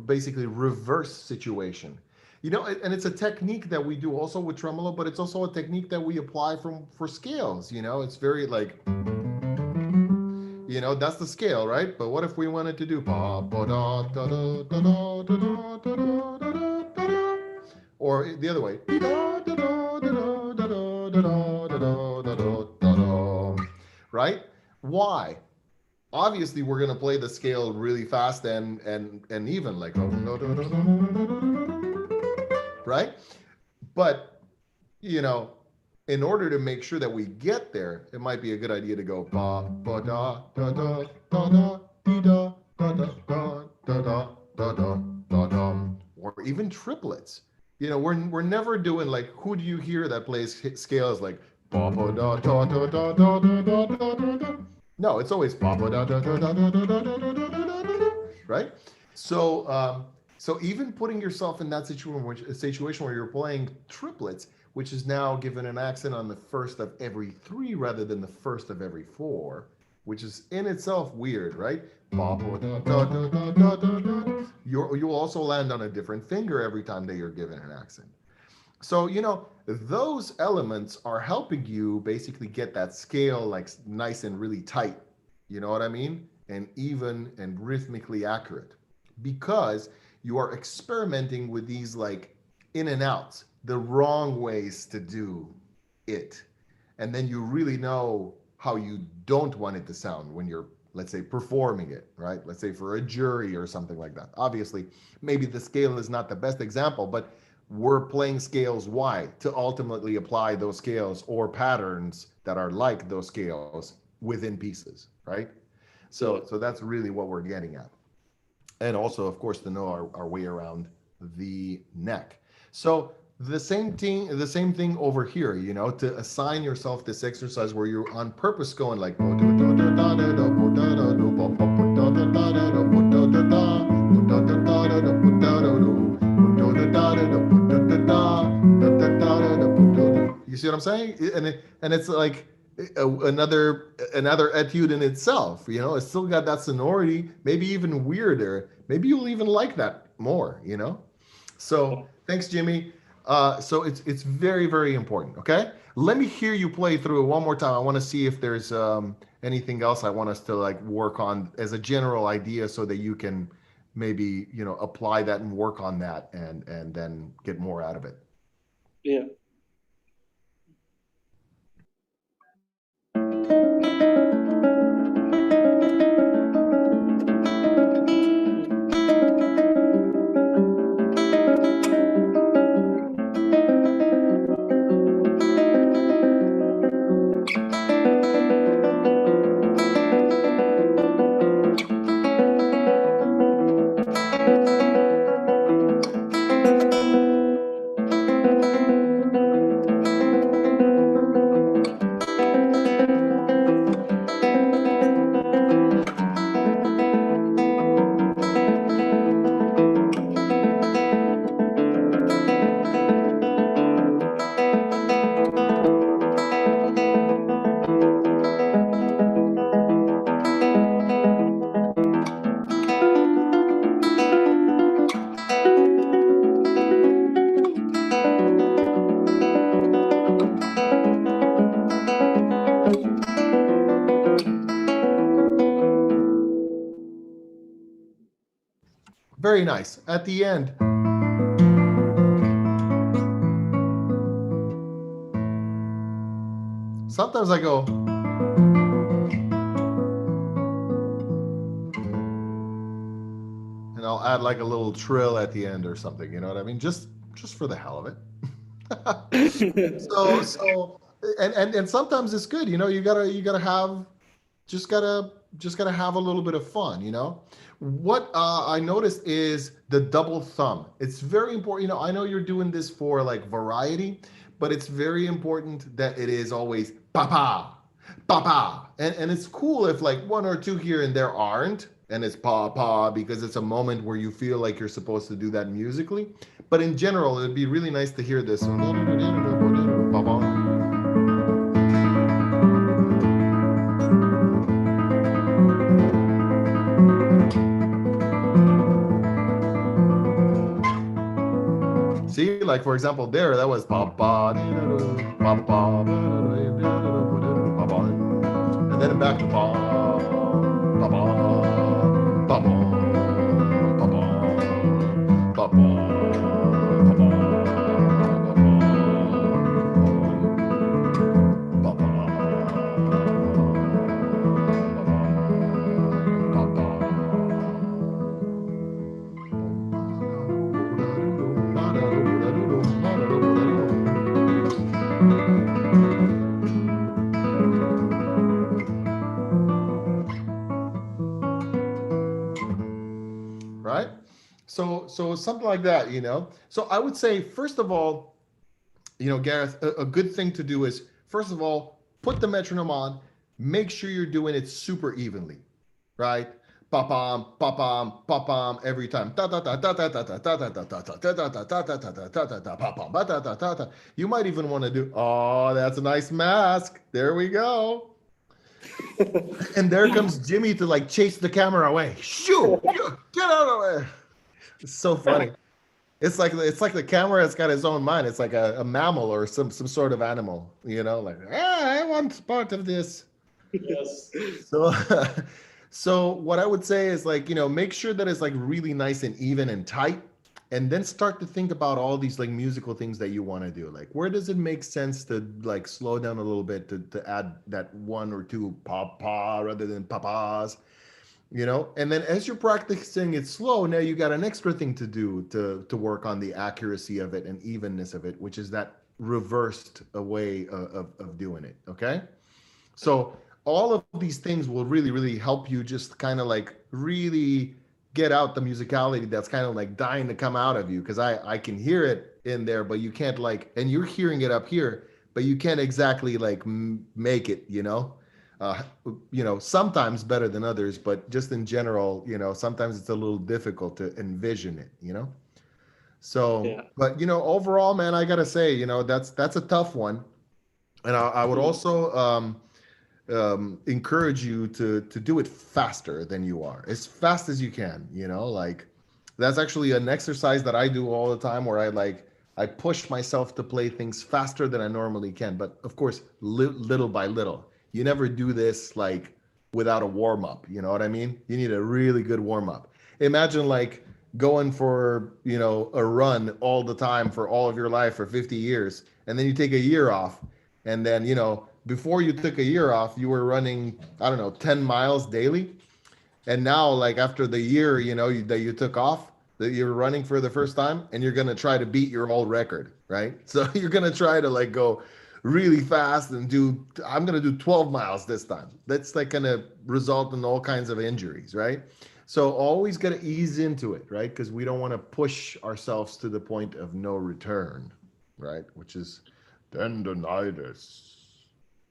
basically reverse situation. And it's a technique that we do also with tremolo, but it's also a technique that we apply for scales. It's very like, that's the scale, right? But what if we wanted to do pa ba da da da da da da da da da da da da, or the other way, da da da da da da da da da da da da da da, right? Why? Obviously, we're gonna play the scale really fast and even, like, right? But in order to make sure that we get there, it might be a good idea to go ba ba da da da da da dee da da da da da da da da da da, or even triplets. We're never doing like, who do you hear that plays scales like ba ba da da da da da da da da da da? No, it's always ba ba da da da da da da da da da da da da, right? So even putting yourself in that situation where you're playing triplets, which is now given an accent on the first of every three rather than the first of every four, which is in itself weird, right? You'll also land on a different finger every time that you're given an accent. So, those elements are helping you basically get that scale like nice and really tight. You know what I mean? And even and rhythmically accurate. Because you are experimenting with these like in and outs, the wrong ways to do it. And then you really know how you don't want it to sound when you're, let's say, performing it, right? Let's say for a jury or something like that. Obviously, maybe the scale is not the best example, but we're playing scales. Why? To ultimately apply those scales or patterns that are like those scales within pieces, right? So that's really what we're getting at. And also, of course, to know our way around the neck. So the same thing over here, to assign yourself this exercise where you're on purpose going like, you see what I'm saying? And it's like another etude in itself. It's still got that sonority, maybe even weirder. Maybe you'll even like that more. So thanks, Jimmy. So it's very, very important. Okay, let me hear you play through it one more time. I want to see if there's anything else I want us to like work on as a general idea, so that you can maybe apply that and work on that and then get more out of it. Yeah. Very nice. At the end, sometimes I go, and I'll add like a little trill at the end or something. You know what I mean? Just for the hell of it. So and sometimes it's good. You gotta have just gotta have a little bit of fun. What I noticed is the double thumb. It's very important. I know you're doing this for like variety, but it's very important that it is always papa, papa. And it's cool if like one or two here and there aren't, and it's papa because it's a moment where you feel like you're supposed to do that musically. But in general, it'd be really nice to hear this. See, like for example, there that was pa pa pa pa, and then back to pa pa pa pa pa pa right? So something like that, you know. So I would say, first of all, you know, Gareth, a good thing to do is, first of all, put the metronome on, make sure you're doing it super evenly, right? Pa-pam, pa-pam, pa-pam every time. You might even want to do, oh, that's a nice mask. There we go. And there comes Jimmy to like chase the camera away. Shoo! Get out of there. It's so funny. It's like the camera has got its own mind. It's like a mammal or some sort of animal, you know, like, I want part of this. Yes. So so what I would say is like, you know, make sure that it's like really nice and even and tight, and then start to think about all these like musical things that you want to do. Like, where does it make sense to like slow down a little bit to add that one or two pa rather than papas, you know? And then as you're practicing it slow, now you got an extra thing to do to work on the accuracy of it and evenness of it, which is that reversed way of doing it. Okay. So all of these things will really, really help you just kind of like really get out the musicality that's kind of like dying to come out of you. Cause I can hear it in there, but you can't like, and you're hearing it up here, but you can't exactly like make it, uh, sometimes better than others, but just in general, sometimes it's a little difficult to envision it, So, Yeah. but overall, man, I gotta say, that's a tough one. And I would also encourage you to do it faster than you are, as fast as you can. Like that's actually an exercise that I do all the time, where I push myself to play things faster than I normally can. But of course, little by little. You never do this like without a warm up. You know what I mean? You need a really good warm up. Imagine like going for a run all the time for all of your life for 50 years, and then you take a year off, and then before you took a year off, you were running, I don't know, 10 miles daily. And now, like after the year, that you took off, that you're running for the first time, and you're going to try to beat your old record, right? So you're going to try to like go really fast and I'm going to do 12 miles this time. That's like going to result in all kinds of injuries, right? So always got to ease into it, right? Because we don't want to push ourselves to the point of no return, right? Which is tendonitis.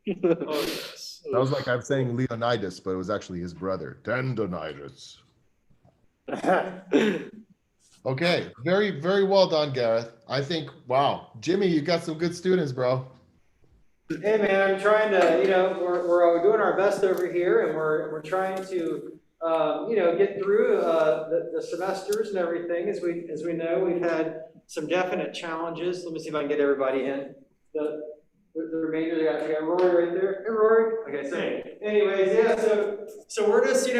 Oh, yes. That was like I'm saying Leonidas, but it was actually his brother. Tendonitis. Okay, very, very well done, Gareth. I think, wow. Jimmy, you got some good students, bro. Hey man, I'm trying to, we're doing our best over here, and we're trying to, get through the semesters and everything. As we know, we've had some definite challenges. Let me see if I can get everybody in. The remainder, I got Rory right there. Hey, Rory. Okay, so anyways, yeah, so we're just,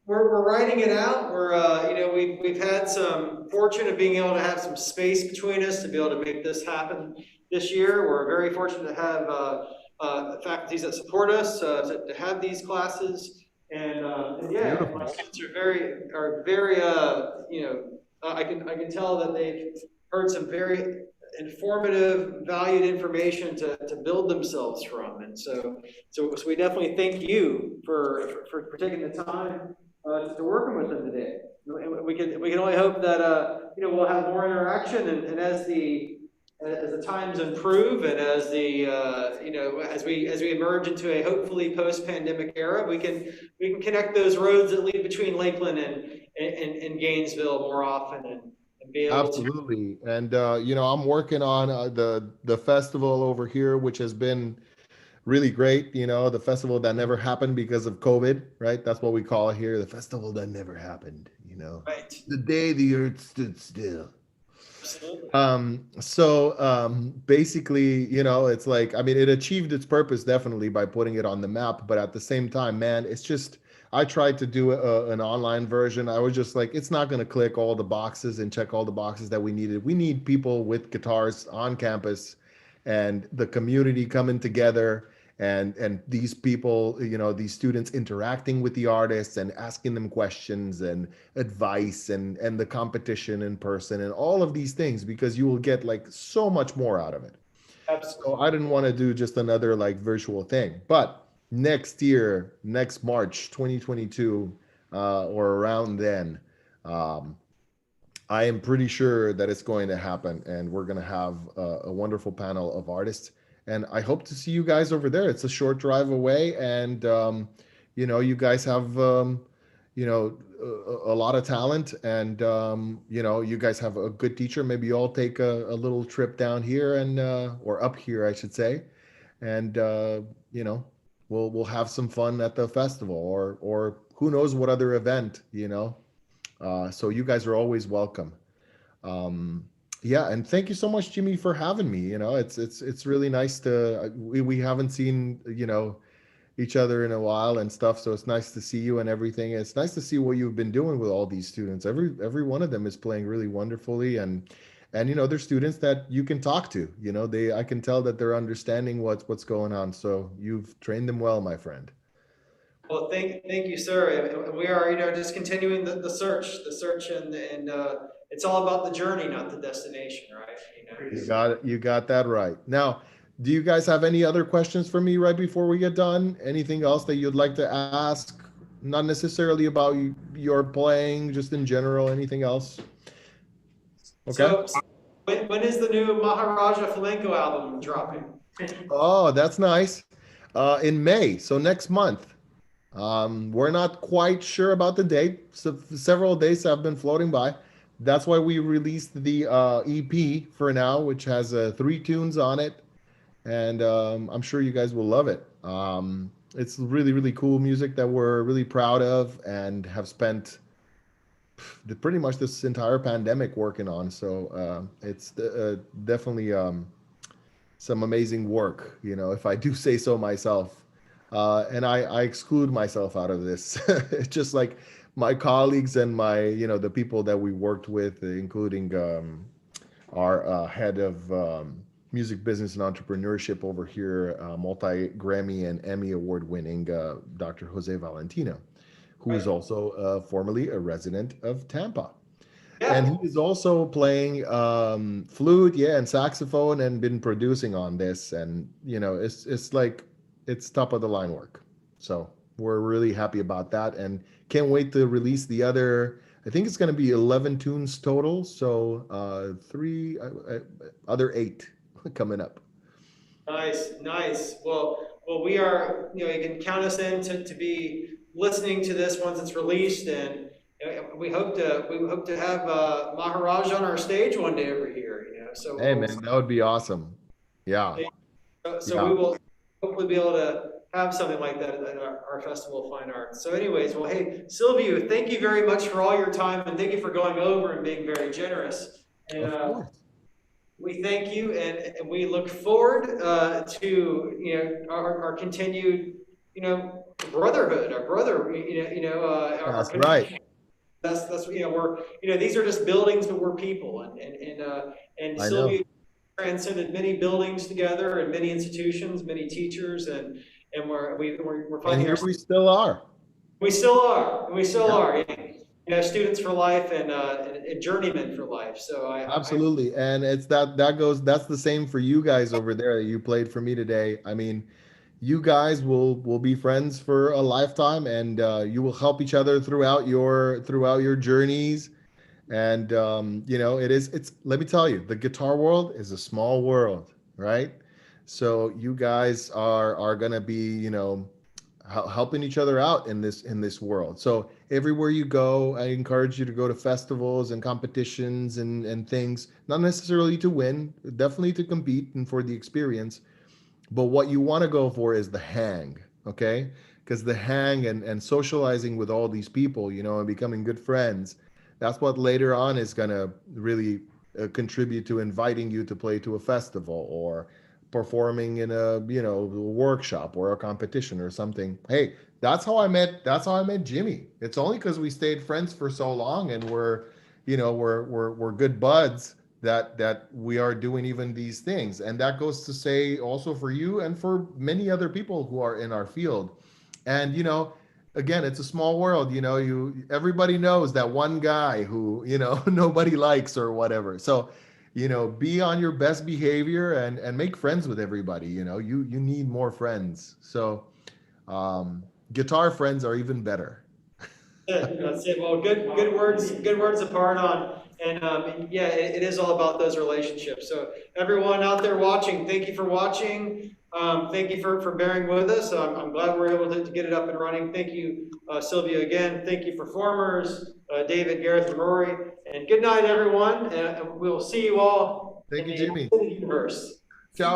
we're writing it out. We're, we've had some fortune of being able to have some space between us to be able to make this happen this year. We're very fortunate to have faculties that support us to have these classes. And yeah, my students are very, I can tell that they've heard some very informative, valued information to build themselves from. And so we definitely thank you for taking the time to working with them today. And we can only hope that we'll have more interaction, and as the as the times improve and as the as we emerge into a hopefully post-pandemic era, we can connect those roads that lead between Lakeland and Gainesville more often and be able to. Absolutely. And I'm working on the festival over here, which has been really great. The festival that never happened because of COVID, right? That's what we call it here, the festival that never happened. Right. The day the earth stood still. Absolutely. Basically, it's like, I mean, it achieved its purpose definitely by putting it on the map, but at the same time, man, it's just, I tried to do an online version. I was just like, it's not going to click all the boxes and check all the boxes that we needed. We need people with guitars on campus and the community coming together, and these people, these students interacting with the artists and asking them questions and advice, and the competition in person and all of these things, because you will get like so much more out of it. So Absolutely. I didn't want to do just another like virtual thing. But next year, next March 2022, or around then, um, I am pretty sure that it's going to happen, and we're going to have a wonderful panel of artists. And I hope to see you guys over there. It's a short drive away, and you guys have a lot of talent, and you guys have a good teacher. Maybe you all take a little trip down here, and or up here, I should say, and you know, we'll have some fun at the festival, or who knows what other event. So you guys are always welcome. Um, yeah, and thank you so much, Jimmy, for having me. It's really nice to we haven't seen each other in a while and stuff, so it's nice to see you and everything. It's nice to see what you've been doing with all these students. Every one of them is playing really wonderfully, and they're students that you can talk to. I can tell that they're understanding what's going on. So you've trained them well, my friend. Well, thank you, sir. And we are, just continuing the search, and it's all about the journey, not the destination, right? You got it. You got that right. Now, do you guys have any other questions for me right before we get done? Anything else that you'd like to ask? Not necessarily about your playing, just in general. Anything else? Okay. So when is the new Maharaja Flamenco album dropping? Oh, that's nice. In May, so next month. We're not quite sure about the date. So several dates have been floating by. That's why we released the EP for now, which has 3 tunes on it, and I'm sure you guys will love it. It's really, really cool music that we're really proud of and have spent pretty much this entire pandemic working on. So it's definitely some amazing work, if I do say so myself. And I exclude myself out of this. It's just like my colleagues and the people that we worked with, including our head of music business and entrepreneurship over here, multi Grammy and Emmy award winning Dr. Jose Valentino, who is Right. also formerly a resident of Tampa. And Yeah. he is also playing flute, yeah, and saxophone, and been producing on this. And it's like it's top of the line work. So we're really happy about that, and can't wait to release the other. I think it's going to be 11 tunes total. So three other 8 coming up. Nice, nice. Well, we are, you can count us in to be listening to this once it's released, and we hope to have Maharaj on our stage one day over here. So Hey man, that would be awesome. Yeah, we yeah, will hopefully be able to have something like that at our Festival of Fine Arts. So, anyways, well, hey, Silviu, thank you very much for all your time, and thank you for going over and being very generous. And of course. we thank you, and we look forward to our continued brotherhood, our brother, our That's right. that's we're these are just buildings, but we're people, and I know. Sylvia transcended many buildings together and many institutions, many teachers, and we're And finding here our we still are. we still Yeah. are, students for life, and journeymen for life. So I Absolutely. And it's that's the same for you guys over there that you played for me today. I mean, you guys will be friends for a lifetime, and you will help each other throughout your journeys. And you know, it's let me tell you, the guitar world is a small world, right? So you guys are gonna be, you know, helping each other out in this world. So everywhere you go, I encourage you to go to festivals and competitions and things, not necessarily to win, definitely to compete and for the experience. But what you want to go for is the hang, okay? Because the hang and socializing with all these people, you know, and becoming good friends, that's what later on is going to really contribute to inviting you to play to a festival or performing in a, you know, workshop or a competition or something. Hey, that's how I met Jimmy. It's only because we stayed friends for so long and we're, you know, we're good buds that we are doing even these things. And that goes to say also for you and for many other people who are in our field. And you know, again, it's a small world. You know, you everybody knows that one guy who, you know, nobody likes or whatever. So, you know, be on your best behavior and make friends with everybody. You know, you need more friends. So guitar friends are even better. That's it. Well, good words to part on. And yeah, it is all about those relationships. So everyone out there watching, thank you for watching. Thank you for bearing with us. I'm glad we're able to get it up and running. Thank you, Silvia, again. Thank you, performers, David, Gareth, and Rory. And good night, everyone. And we'll see you all Thank in you, the Jimmy. universe.